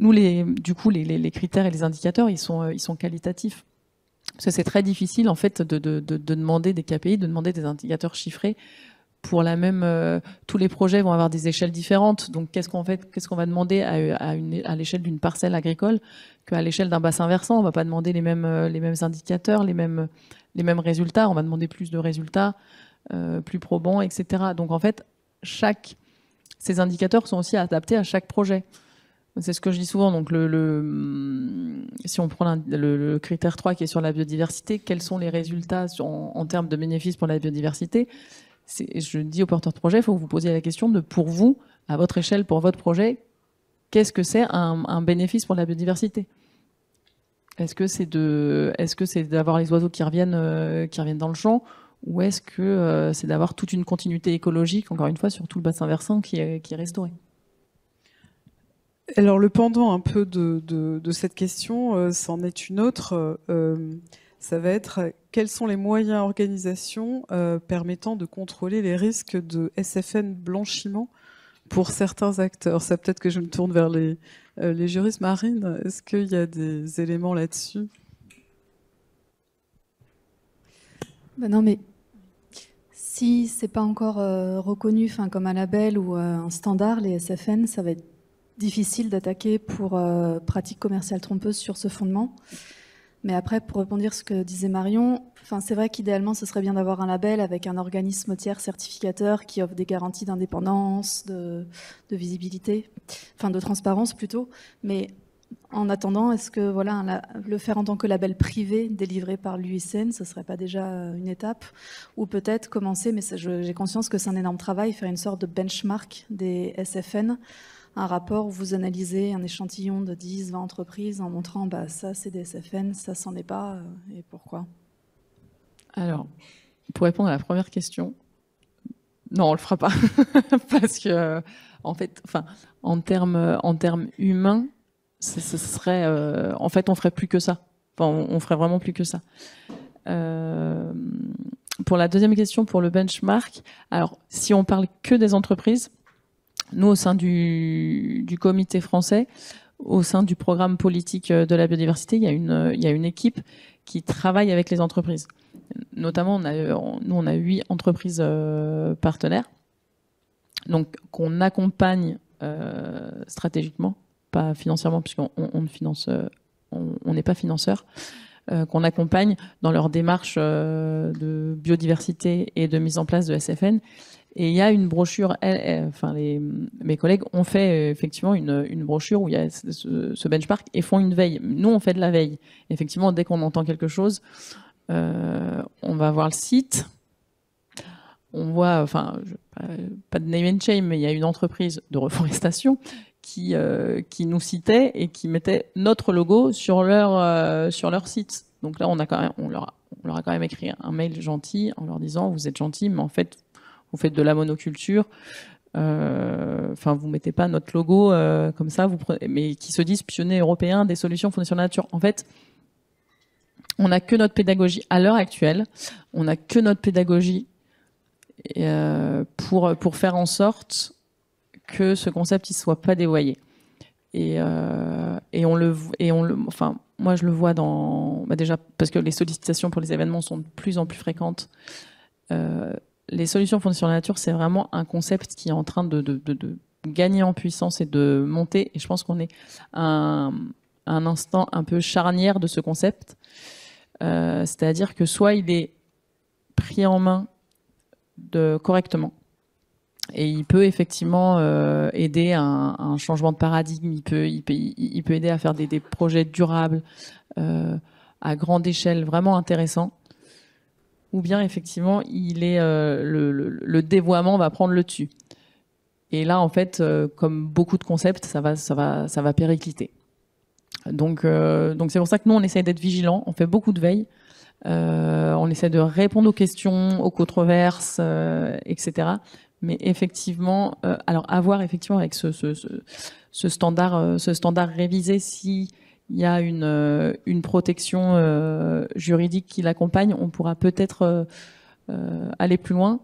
B: Nous, les critères et les indicateurs, ils sont qualitatifs. Parce que c'est très difficile, en fait, de demander des KPI, de demander des indicateurs chiffrés. Pour tous les projets vont avoir des échelles différentes. Donc, qu'est-ce qu'on va demander à l'échelle d'une parcelle agricole qu'à l'échelle d'un bassin versant? On va pas demander les mêmes indicateurs, les mêmes résultats. On va demander plus de résultats, plus probants, etc. Donc, en fait, ces indicateurs sont aussi adaptés à chaque projet. C'est ce que je dis souvent. Donc, si on prend le critère 3 qui est sur la biodiversité, quels sont les résultats en termes de bénéfices pour la biodiversité? Je dis aux porteurs de projet, il faut que vous posiez la question de, pour vous, à votre échelle, pour votre projet, qu'est-ce que c'est un bénéfice pour la biodiversité? Est-ce que c'est d'avoir les oiseaux qui reviennent dans le champ, ou est-ce que c'est d'avoir toute une continuité écologique, encore une fois, sur tout le bassin versant qui est restauré?
A: Alors le pendant un peu de cette question, c'en est une autre. Ça va être quels sont les moyens organisation permettant de contrôler les risques de SFN blanchiment pour certains acteurs. Ça peut-être que je me tourne vers les juristes. Marine, est-ce qu'il y a des éléments là-dessus?
C: Non, mais si c'est pas encore reconnu comme un label ou un standard, les SFN, ça va être difficile d'attaquer pour pratiques commerciales trompeuses sur ce fondement. Mais après, pour répondre à ce que disait Marion, c'est vrai qu'idéalement, ce serait bien d'avoir un label avec un organisme tiers certificateur qui offre des garanties d'indépendance, de visibilité, de transparence plutôt. Mais en attendant, est-ce que le faire en tant que label privé délivré par l'UICN, ce serait pas déjà une étape? Ou peut-être commencer, mais j'ai conscience que c'est un énorme travail, faire une sorte de benchmark des SFN, un rapport où vous analysez un échantillon de 10, 20 entreprises en montrant ça c'est des SFN, ça c'en est pas, et pourquoi?
B: Alors, pour répondre à la première question, non, on le fera pas. Parce que, en fait, en termes humains, ce serait, en fait, on ferait plus que ça. On ferait vraiment plus que ça. Pour la deuxième question, pour le benchmark, alors, si on parle que des entreprises, nous, au sein du comité français, au sein du programme politique de la biodiversité, il y a une équipe qui travaille avec les entreprises. Notamment, on a 8 entreprises partenaires, donc qu'on accompagne stratégiquement, pas financièrement, puisqu'on ne finance, on n'est pas financeur, qu'on accompagne dans leur démarche de biodiversité et de mise en place de SFN. Et il y a une brochure, mes collègues ont fait effectivement une brochure où il y a ce benchmark et font une veille. Nous, on fait de la veille. Effectivement, dès qu'on entend quelque chose, on va voir le site. On voit, pas de name and shame, mais il y a une entreprise de reforestation qui nous citait et qui mettait notre logo sur leur site. Donc là, on leur a quand même écrit un mail gentil en leur disant vous êtes gentils, mais en fait vous faites de la monoculture. Vous mettez pas notre logo comme ça, mais qui se disent pionniers européens des solutions fondées sur la nature. En fait, on n'a que notre pédagogie à l'heure actuelle. On n'a que notre pédagogie pour faire en sorte que ce concept il soit pas dévoyé. Enfin, moi je le vois déjà parce que les sollicitations pour les événements sont de plus en plus fréquentes. Les solutions fondées sur la nature, c'est vraiment un concept qui est en train de gagner en puissance et de monter. Et je pense qu'on est à un instant un peu charnière de ce concept. C'est-à-dire que soit il est pris en main correctement, et il peut effectivement aider à un changement de paradigme. Il peut aider à faire des projets durables à grande échelle, vraiment intéressants. Ou bien effectivement, le dévoiement va prendre le dessus. Et là, en fait, comme beaucoup de concepts, ça va péricliter. Donc c'est pour ça que nous, on essaie d'être vigilants. On fait beaucoup de veille. On essaie de répondre aux questions, aux controverses, etc. Mais effectivement, alors à voir effectivement avec ce standard révisé, s'il y a une protection juridique qui l'accompagne, on pourra peut-être aller plus loin.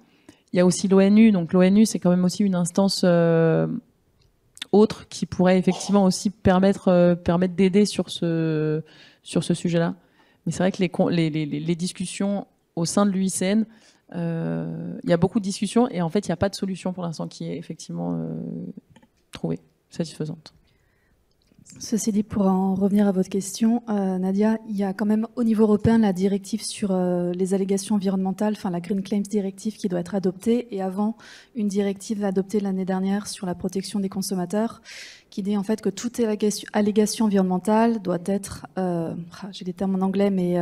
B: Il y a aussi l'ONU, donc l'ONU c'est quand même aussi une instance autre qui pourrait effectivement aussi permettre d'aider sur ce sujet-là. Mais c'est vrai que les discussions au sein de l'UICN, il y a beaucoup de discussions et en fait il n'y a pas de solution pour l'instant qui est effectivement trouvée, satisfaisante.
C: Ceci dit, pour en revenir à votre question, Nadia, il y a quand même au niveau européen la directive sur les allégations environnementales, enfin la Green Claims Directive qui doit être adoptée, et avant une directive adoptée l'année dernière sur la protection des consommateurs qui dit en fait que toute allégation environnementale doit être, j'ai des termes en anglais, mais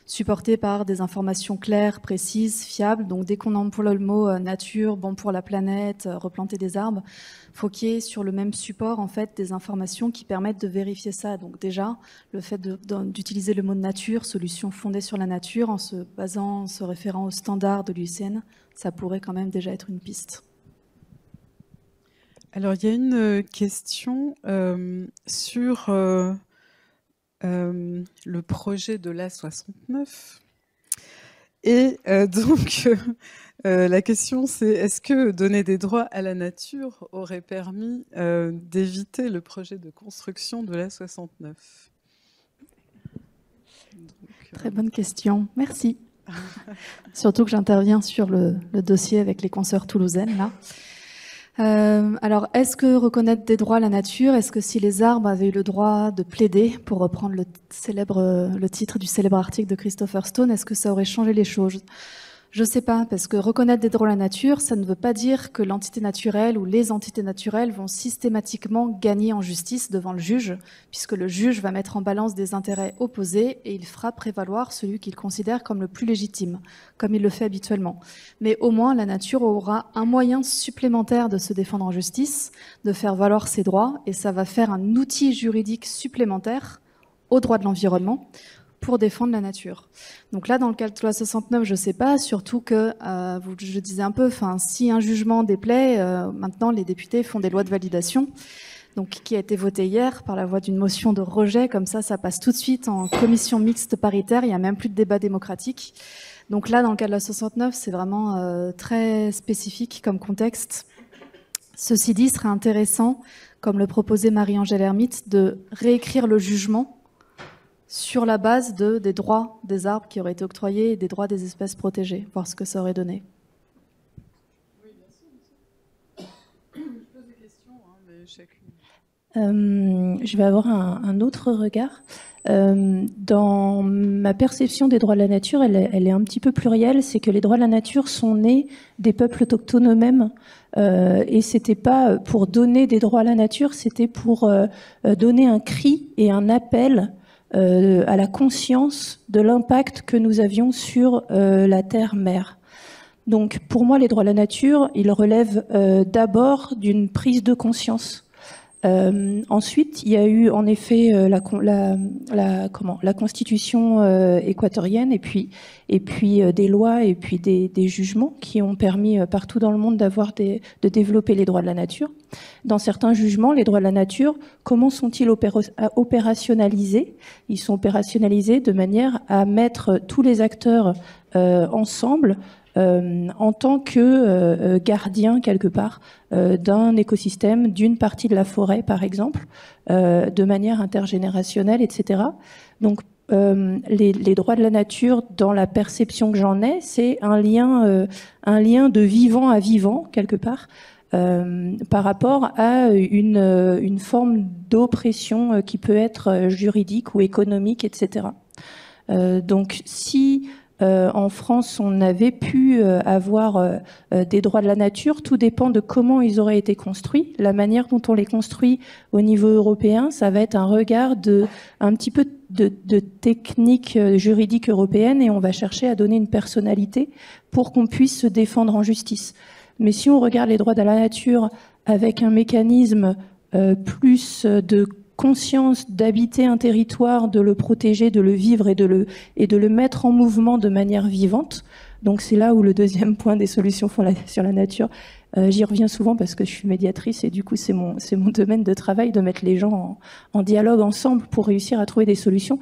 C: supportée par des informations claires, précises, fiables. Donc dès qu'on emploie le mot nature, bon pour la planète, replanter des arbres, faut qu'il y ait sur le même support en fait des informations qui permettent de vérifier ça. Donc déjà, le fait d'utiliser le mot nature, solution fondée sur la nature, en se référant aux standards de l'UICN, ça pourrait quand même déjà être une piste.
A: Alors il y a une question sur le projet de l'A69. Et donc, la question, c'est est-ce que donner des droits à la nature aurait permis d'éviter le projet de construction de l'A69 ?
C: Très bonne question, merci. Surtout que j'interviens sur le dossier avec les consoeurs toulousaines, là. Alors, est-ce que reconnaître des droits à la nature, est-ce que si les arbres avaient eu le droit de plaider, pour reprendre le titre du célèbre article de Christopher Stone, est-ce que ça aurait changé les choses ? Je sais pas, parce que reconnaître des droits à la nature, ça ne veut pas dire que l'entité naturelle ou les entités naturelles vont systématiquement gagner en justice devant le juge, puisque le juge va mettre en balance des intérêts opposés et il fera prévaloir celui qu'il considère comme le plus légitime, comme il le fait habituellement. Mais au moins, la nature aura un moyen supplémentaire de se défendre en justice, de faire valoir ses droits, et ça va faire un outil juridique supplémentaire au droit de l'environnement pour défendre la nature. Donc là, dans le cas de loi 69, je ne sais pas, surtout que, je disais un peu, si un jugement déplaît, maintenant les députés font des lois de validation, donc qui a été votée hier par la voie d'une motion de rejet, comme ça passe tout de suite en commission mixte paritaire, il n'y a même plus de débat démocratique. Donc là, dans le cas de la 69, c'est vraiment très spécifique comme contexte. Ceci dit, il serait intéressant, comme le proposait Marie-Angèle Hermite, de réécrire le jugement sur la base des droits des arbres qui auraient été octroyés et des droits des espèces protégées, voir ce que ça aurait donné.
A: Oui, bien sûr. Je pose des questions, mais chacune.
D: Je vais avoir un autre regard. Dans ma perception des droits de la nature, elle est un petit peu plurielle. C'est que les droits de la nature sont nés des peuples autochtones eux-mêmes. Et c'était pas pour donner des droits à la nature, c'était pour donner un cri et un appel à la conscience de l'impact que nous avions sur la terre-mère. Donc pour moi, les droits de la nature, ils relèvent d'abord d'une prise de conscience. Ensuite, il y a eu en effet la constitution équatorienne et puis des lois et puis des jugements qui ont permis partout dans le monde de développer les droits de la nature. Dans certains jugements, les droits de la nature, comment sont-ils opérationnalisés ? Ils sont opérationnalisés de manière à mettre tous les acteurs ensemble en tant que gardien quelque part d'un écosystème, d'une partie de la forêt par exemple, de manière intergénérationnelle, etc. Donc les droits de la nature, dans la perception que j'en ai, c'est un lien de vivant à vivant quelque part, par rapport à une forme d'oppression qui peut être juridique ou économique, etc. Donc si en France on avait pu avoir des droits de la nature, tout dépend de comment ils auraient été construits. La manière dont on les construit au niveau européen, ça va être un regard un petit peu de technique juridique européenne, et on va chercher à donner une personnalité pour qu'on puisse se défendre en justice. Mais si on regarde les droits de la nature avec un mécanisme plus de conscience d'habiter un territoire, de le protéger, de le vivre et de le mettre en mouvement de manière vivante. Donc c'est là où le deuxième point des solutions sur la nature, j'y reviens souvent parce que je suis médiatrice et du coup c'est mon domaine de travail de mettre les gens en dialogue ensemble pour réussir à trouver des solutions.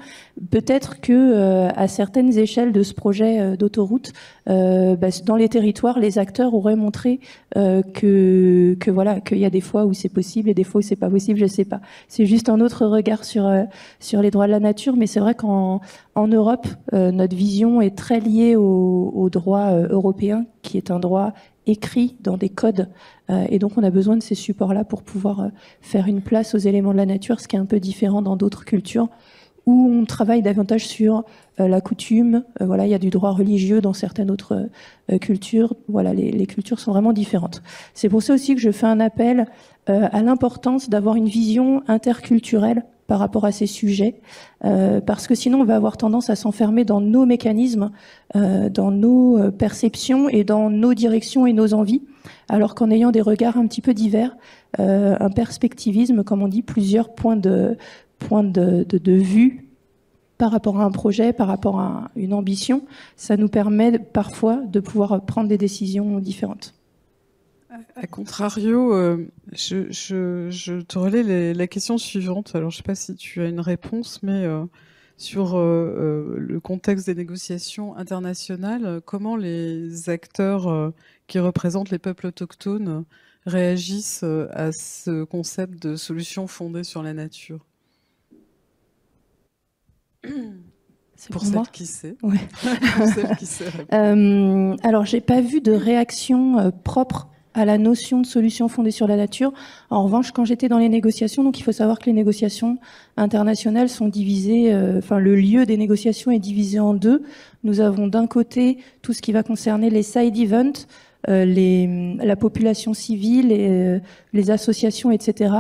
D: Peut-être que à certaines échelles de ce projet d'autoroute, dans les territoires, les acteurs auraient montré que voilà, qu'il y a des fois où c'est possible et des fois où c'est pas possible. Je sais pas. C'est juste un autre regard sur les droits de la nature, mais c'est vrai qu'en Europe, notre vision est très liée au droit européen, qui est un droit écrit dans des codes, et donc on a besoin de ces supports-là pour pouvoir faire une place aux éléments de la nature, ce qui est un peu différent dans d'autres cultures où on travaille davantage sur la coutume. Voilà, il y a du droit religieux dans certaines autres cultures. Voilà, les cultures sont vraiment différentes. C'est pour ça aussi que je fais un appel à l'importance d'avoir une vision interculturelle par rapport à ces sujets, parce que sinon on va avoir tendance à s'enfermer dans nos mécanismes, dans nos perceptions et dans nos directions et nos envies, alors qu'en ayant des regards un petit peu divers, un perspectivisme, comme on dit, plusieurs points de vue par rapport à un projet, par rapport à une ambition, ça nous permet parfois de pouvoir prendre des décisions différentes.
A: A contrario, je te relais la question suivante. Alors, je ne sais pas si tu as une réponse, mais sur le contexte des négociations internationales, comment les acteurs qui représentent les peuples autochtones réagissent à ce concept de solution fondée sur la nature? Pour celle qui sait.
D: Ouais.
A: Pour celle qui sait.
D: Alors, j'ai pas vu de réaction propre à la notion de solution fondée sur la nature. En revanche, quand j'étais dans les négociations, donc il faut savoir que les négociations internationales sont divisées, le lieu des négociations est divisé en deux. Nous avons d'un côté tout ce qui va concerner les side events, la population civile, et les associations, etc.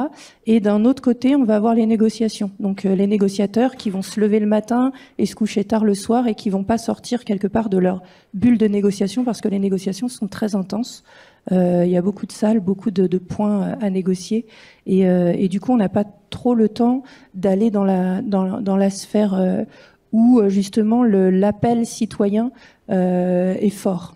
D: Et d'un autre côté, on va avoir les négociations. Donc les négociateurs qui vont se lever le matin et se coucher tard le soir et qui vont pas sortir quelque part de leur bulle de négociation parce que les négociations sont très intenses. Il y a beaucoup de salles, beaucoup de points à négocier, et du coup on n'a pas trop le temps d'aller dans la sphère où justement l'appel citoyen est fort.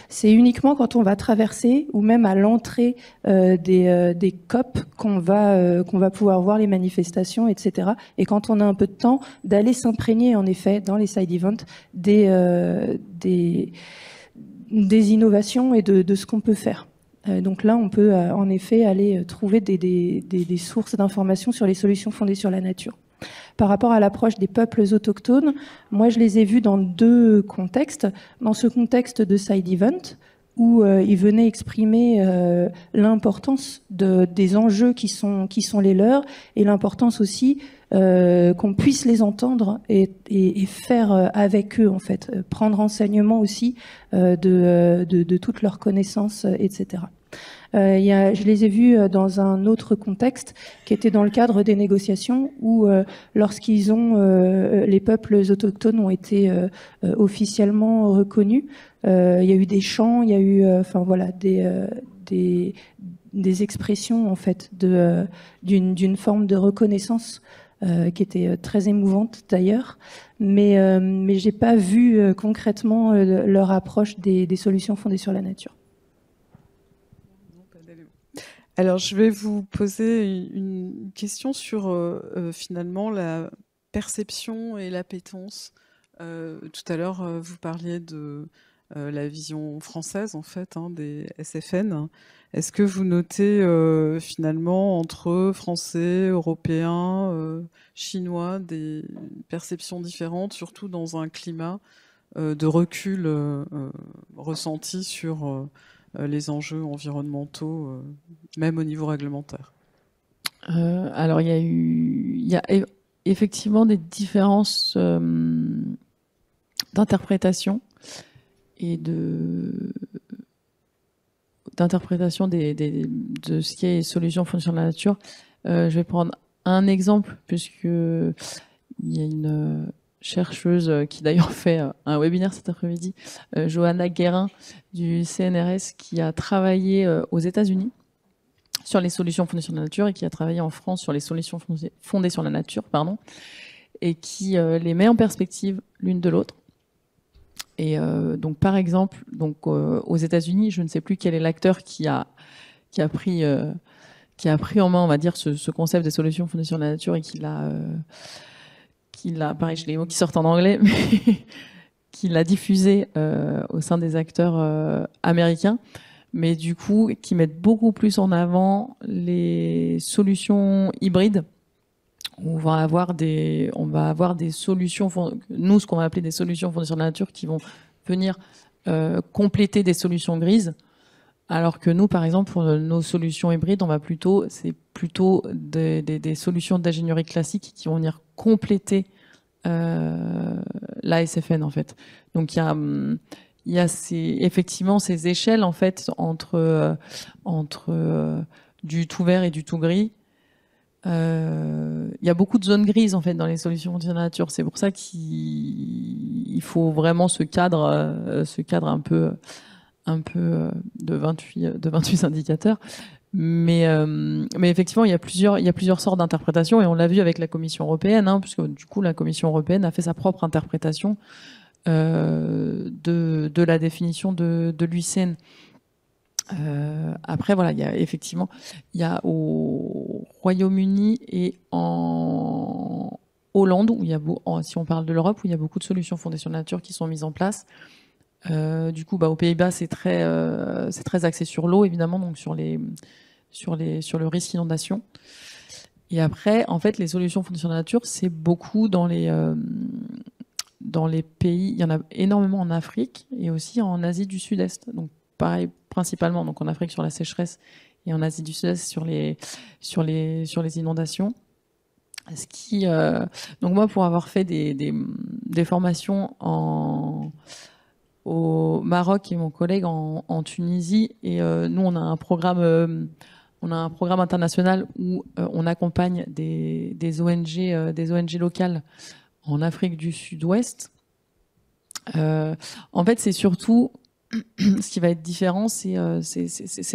D: C'est uniquement quand on va traverser ou même à l'entrée des COP qu'on va pouvoir voir les manifestations, etc. Et quand on a un peu de temps, d'aller s'imprégner en effet dans les side events des innovations et de ce qu'on peut faire. Donc là, on peut en effet aller trouver des sources d'informations sur les solutions fondées sur la nature. Par rapport à l'approche des peuples autochtones, moi je les ai vus dans deux contextes. Dans ce contexte de side event, où ils venaient exprimer l'importance des enjeux qui sont les leurs, et l'importance aussi qu'on puisse les entendre et faire avec eux, en fait, prendre enseignement aussi de toutes leurs connaissances, etc. Je les ai vus dans un autre contexte qui était dans le cadre des négociations où les peuples autochtones ont été officiellement reconnus. Il y a eu des chants, il y a eu des expressions en fait d'une forme de reconnaissance qui était très émouvante d'ailleurs, mais j'ai pas vu concrètement leur approche des solutions fondées sur la nature.
A: Alors, je vais vous poser une question sur finalement la perception et l'appétence. Tout à l'heure, vous parliez de la vision française en fait des SFN. Est-ce que vous notez finalement entre Français, Européens, Chinois des perceptions différentes, surtout dans un climat de recul ressenti sur les enjeux environnementaux, même au niveau réglementaire?
B: Alors il y a effectivement des différences d'interprétation et d'interprétation de ce qui est solution fonction de la nature. Je vais prendre un exemple, puisque il y a une chercheuse qui d'ailleurs fait un webinaire cet après-midi, Johanna Guérin du CNRS, qui a travaillé aux États-Unis sur les solutions fondées sur la nature et qui a travaillé en France sur les solutions fondées sur la nature, et qui les met en perspective l'une de l'autre. Et donc, par exemple, aux États-Unis, je ne sais plus quel est l'acteur qui a pris en main, on va dire, ce concept des solutions fondées sur la nature et qui l'a, pareil, j'ai les mots qui sortent en anglais, mais qui l'a diffusé au sein des acteurs américains, mais du coup, qui mettent beaucoup plus en avant les solutions hybrides. On va avoir des solutions, nous, ce qu'on va appeler des solutions fondées sur la nature, qui vont venir compléter des solutions grises, alors que nous, par exemple, pour nos solutions hybrides, c'est plutôt des solutions d'ingénierie classique qui vont venir compléter l'ASFN, en fait. Donc, il y a effectivement ces échelles, en fait, entre du tout vert et du tout gris. Il y a beaucoup de zones grises en fait dans les solutions fondées sur la nature. C'est pour ça qu'il faut vraiment ce cadre un peu de 28 indicateurs. Mais effectivement, il y a plusieurs sortes d'interprétations et on l'a vu avec la Commission européenne, puisque du coup la Commission européenne a fait sa propre interprétation de la définition de l'UICN. Après, voilà, il y a au Royaume-Uni et en Hollande, où si on parle de l'Europe, où il y a beaucoup de solutions fondées sur la nature qui sont mises en place. Du coup, aux Pays-Bas, c'est très axé sur l'eau, évidemment, donc sur le risque d'inondation. Et après, en fait, les solutions fondées sur la nature, c'est beaucoup dans les pays. Il y en a énormément en Afrique et aussi en Asie du Sud-Est. Donc, pareil, principalement donc en Afrique sur la sécheresse et en Asie du Sud-Est sur les inondations. Donc moi, pour avoir fait des formations au Maroc et mon collègue en Tunisie, et nous on a un programme international où on accompagne des ONG locales en Afrique du Sud-Ouest. En fait, c'est surtout ce qui va être différent, c'est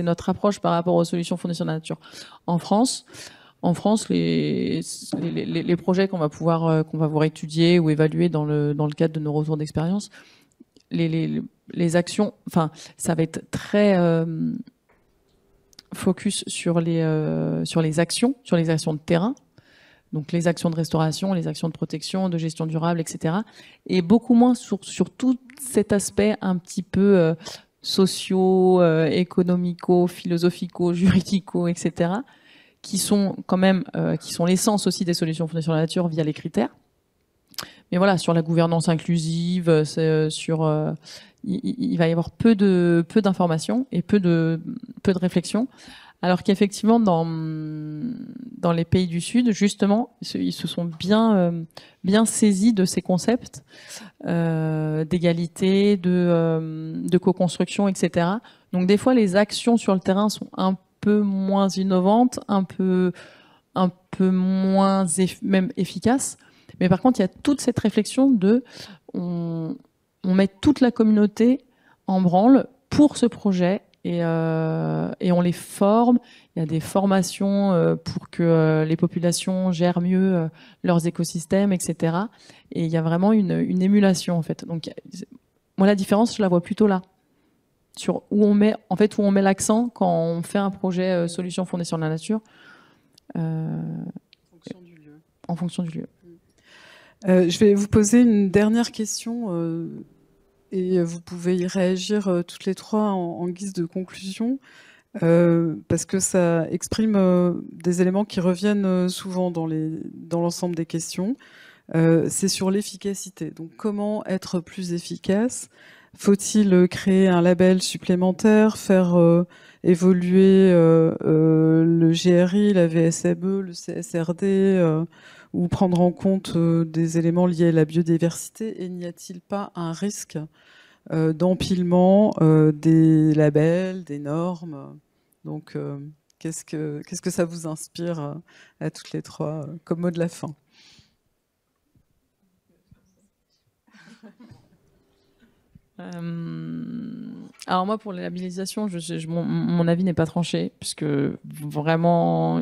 B: notre approche par rapport aux solutions fondées sur la nature. En France, les projets qu'on va pouvoir étudier ou évaluer dans le cadre de nos retours d'expérience, les actions, enfin, ça va être très focus sur les actions de terrain. Donc les actions de restauration, les actions de protection, de gestion durable, etc. Et beaucoup moins sur tout cet aspect un petit peu socio, économico, philosophico, juridico, etc. qui sont quand même qui sont l'essence aussi des solutions fondées sur la nature via les critères. Mais voilà, sur la gouvernance inclusive, il va y avoir peu d'informations et peu de réflexion. Alors qu'effectivement, dans les pays du Sud, justement, ils se sont bien saisis de ces concepts d'égalité, de co-construction, etc. Donc des fois, les actions sur le terrain sont un peu moins innovantes, un peu moins même efficaces. Mais par contre, il y a toute cette réflexion on met toute la communauté en branle pour ce projet. Et on les forme. Il y a des formations pour que les populations gèrent mieux leurs écosystèmes, etc. Et il y a vraiment une émulation en fait. Donc moi la différence je la vois plutôt là, sur où on met l'accent quand on fait un projet solution fondée sur la nature. En fonction du lieu.
A: Je vais vous poser une dernière question et vous pouvez y réagir toutes les trois en guise de conclusion, parce que ça exprime des éléments qui reviennent souvent dans l'ensemble des questions. C'est sur l'efficacité. Donc, comment être plus efficace? Faut-il créer un label supplémentaire, faire évoluer le GRI, la VSME, le CSRD, ou prendre en compte des éléments liés à la biodiversité? Et n'y a-t-il pas un risque d'empilement des labels, des normes? Donc, qu'est-ce que ça vous inspire à toutes les trois comme mot de la fin?
B: Alors moi, pour la labellisation, mon avis n'est pas tranché, puisque vraiment,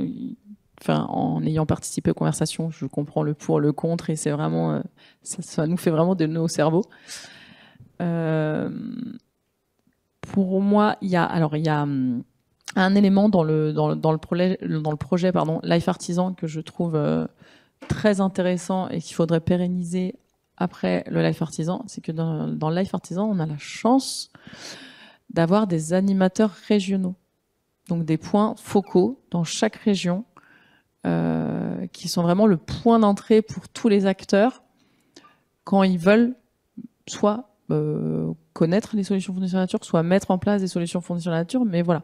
B: enfin, en ayant participé aux conversations, je comprends le pour, le contre, et c'est vraiment, ça nous fait vraiment des nœuds au cerveau. Pour moi, il y a un élément dans le projet Life Artisan que je trouve très intéressant et qu'il faudrait pérenniser après le Life Artisan, c'est que dans Life Artisan, on a la chance d'avoir des animateurs régionaux, donc des points focaux dans chaque région, qui sont vraiment le point d'entrée pour tous les acteurs quand ils veulent soit connaître les solutions fondées sur la nature, soit mettre en place des solutions fondées sur la nature. Mais voilà,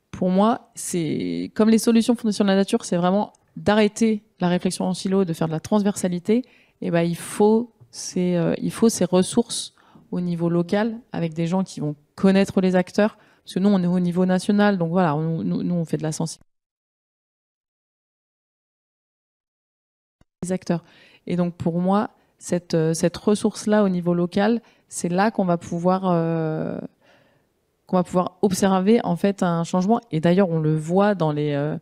B: pour moi, c'est comme les solutions fondées sur la nature, c'est vraiment d'arrêter la réflexion en silo, de faire de la transversalité. Et ben, il faut ces ressources au niveau local, avec des gens qui vont connaître les acteurs, parce que nous, on est au niveau national, donc voilà, nous on fait de la sensibilisation des acteurs. Et donc, pour moi, cette ressource-là au niveau local, c'est là qu'on va pouvoir observer en fait un changement. Et d'ailleurs, on le voit dans les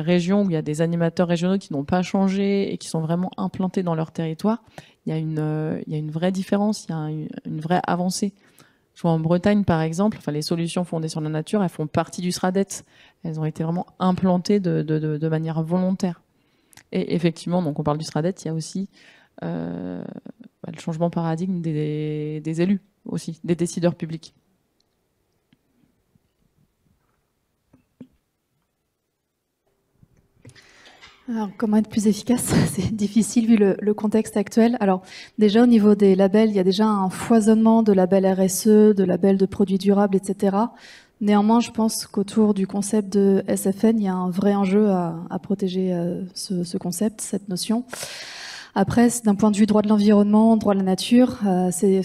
B: régions où il y a des animateurs régionaux qui n'ont pas changé et qui sont vraiment implantés dans leur territoire. Il y a une vraie différence, il y a une vraie avancée. Je vois en Bretagne, par exemple, enfin, les solutions fondées sur la nature, elles font partie du SRADET. Elles ont été vraiment implantées de manière volontaire. Et effectivement, donc on parle du SRADET, il y a aussi le changement de paradigme des élus aussi, des décideurs publics.
C: Alors, comment être plus efficace? C'est difficile vu le contexte actuel. Alors, déjà au niveau des labels, il y a déjà un foisonnement de labels RSE, de labels de produits durables, etc. Néanmoins, je pense qu'autour du concept de SFN, il y a un vrai enjeu à protéger ce concept, cette notion. Après, d'un point de vue droit de l'environnement, droit de la nature,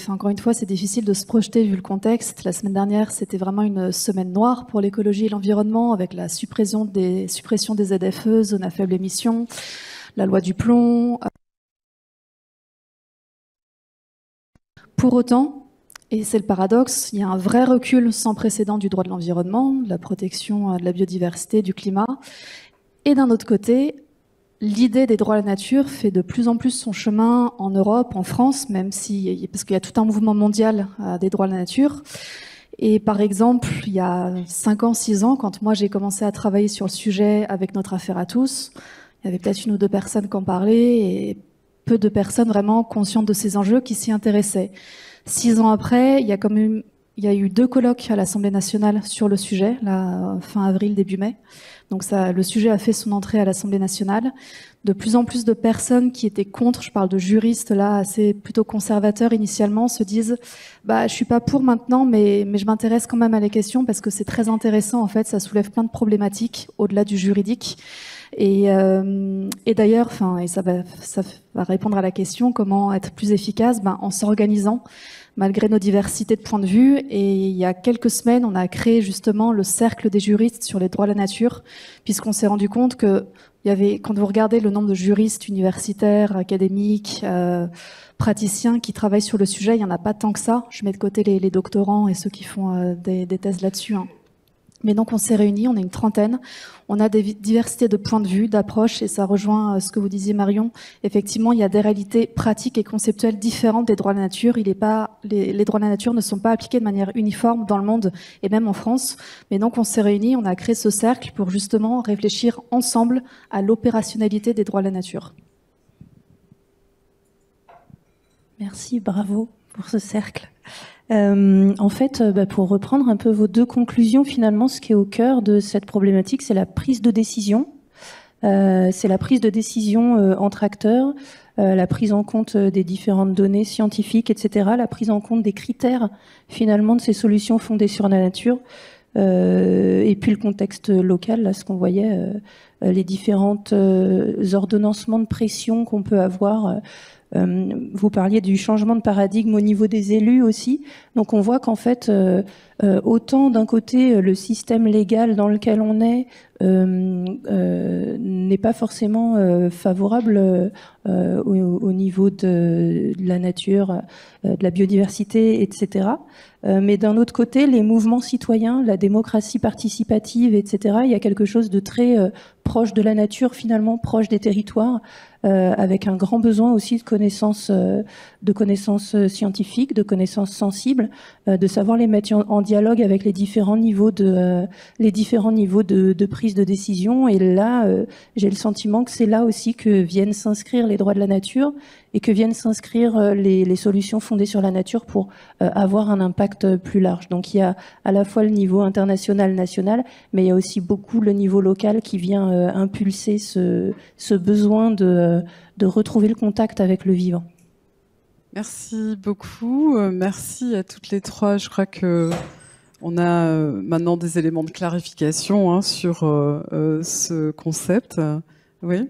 C: encore une fois, c'est difficile de se projeter vu le contexte. La semaine dernière, c'était vraiment une semaine noire pour l'écologie et l'environnement, avec la suppression des ZFE, zones à faible émission, la loi du plomb. Pour autant, et c'est le paradoxe, il y a un vrai recul sans précédent du droit de l'environnement, de la protection de la biodiversité, du climat. Et d'un autre côté, l'idée des droits à la nature fait de plus en plus son chemin en Europe, en France, parce qu'il y a tout un mouvement mondial des droits à la nature. Et par exemple, il y a 5 ans, 6 ans, quand moi j'ai commencé à travailler sur le sujet avec notre affaire à tous, il y avait peut-être 1 ou 2 personnes qui en parlaient et peu de personnes vraiment conscientes de ces enjeux qui s'y intéressaient. 6 ans après, il y a eu 2 colloques à l'Assemblée nationale sur le sujet, là, fin avril, début mai. Donc le sujet a fait son entrée à l'Assemblée nationale. De plus en plus de personnes qui étaient contre, je parle de juristes là, assez plutôt conservateurs initialement, se disent je suis pas pour maintenant, mais je m'intéresse quand même à la question parce que c'est très intéressant en fait, ça soulève plein de problématiques au-delà du juridique. Et d'ailleurs, ça va répondre à la question comment être plus efficace, en s'organisant malgré nos diversités de points de vue. Et il y a quelques semaines, on a créé justement le cercle des juristes sur les droits de la nature, puisqu'on s'est rendu compte que quand vous regardez le nombre de juristes universitaires, académiques, praticiens qui travaillent sur le sujet, il n'y en a pas tant que ça. Je mets de côté les doctorants et ceux qui font des thèses là-dessus. Mais donc on s'est réunis, on est une trentaine, on a des diversités de points de vue, d'approches, et ça rejoint ce que vous disiez Marion. Effectivement, il y a des réalités pratiques et conceptuelles différentes des droits de la nature. Les droits de la nature ne sont pas appliqués de manière uniforme dans le monde et même en France. Mais donc on s'est réunis, on a créé ce cercle pour justement réfléchir ensemble à l'opérationnalité des droits de la nature.
D: Merci, bravo. pour ce cercle. En fait, pour reprendre un peu vos deux conclusions, finalement, ce qui est au cœur de cette problématique, c'est la prise de décision. C'est la prise de décision entre acteurs, la prise en compte des différentes données scientifiques, etc., la prise en compte des critères, finalement, de ces solutions fondées sur la nature, et puis le contexte local, là, ce qu'on voyait, les différentes ordonnancements de pression qu'on peut avoir. Vous parliez du changement de paradigme au niveau des élus aussi. Donc on voit qu'en fait, autant d'un côté, le système légal dans lequel on est n'est pas forcément favorable au niveau de la nature, de la biodiversité, etc. Mais d'un autre côté, les mouvements citoyens, la démocratie participative, etc., il y a quelque chose de très proche de la nature, finalement, proche des territoires, avec un grand besoin aussi de connaissances scientifiques, de connaissances sensibles, de savoir les mettre en dialogue avec les différents niveaux de prise de décision. Et là, j'ai le sentiment que c'est là aussi que viennent s'inscrire les droits de la nature et que viennent s'inscrire les solutions fondées sur la nature pour avoir un impact plus large. Donc il y a à la fois le niveau international, national, mais il y a aussi beaucoup le niveau local qui vient impulser ce besoin de retrouver le contact avec le vivant.
A: Merci beaucoup. Merci à toutes les trois. Je crois que on a maintenant des éléments de clarification sur ce concept. Oui.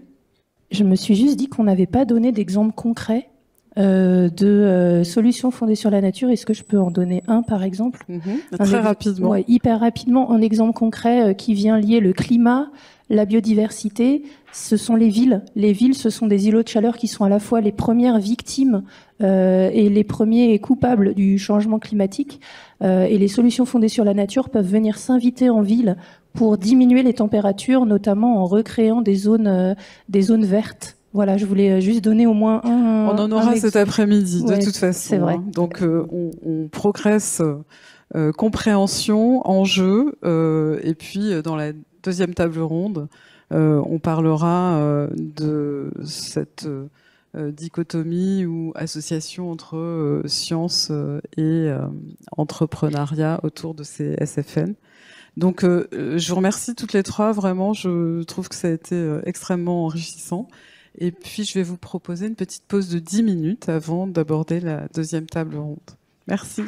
D: Je me suis juste dit qu'on n'avait pas donné d'exemple concret de solutions fondées sur la nature. Est-ce que je peux en donner un, par exemple?
A: Très rapidement.
D: Ouais, hyper rapidement, un exemple concret qui vient lier le climat, la biodiversité. Ce sont les villes. Les villes, ce sont des îlots de chaleur qui sont à la fois les premières victimes et les premiers coupables du changement climatique. Et les solutions fondées sur la nature peuvent venir s'inviter en ville pour diminuer les températures, notamment en recréant des zones vertes. Voilà, je voulais juste donner au moins un.
A: On en aura cet après-midi, de toute façon.
D: C'est vrai.
A: Donc, on progresse compréhension, enjeu, et puis dans la deuxième table ronde, on parlera de cette dichotomie ou association entre science et entrepreneuriat autour de ces SFN. Donc, je vous remercie toutes les trois. Vraiment, je trouve que ça a été extrêmement enrichissant. Et puis, je vais vous proposer une petite pause de 10 minutes avant d'aborder la deuxième table ronde. Merci.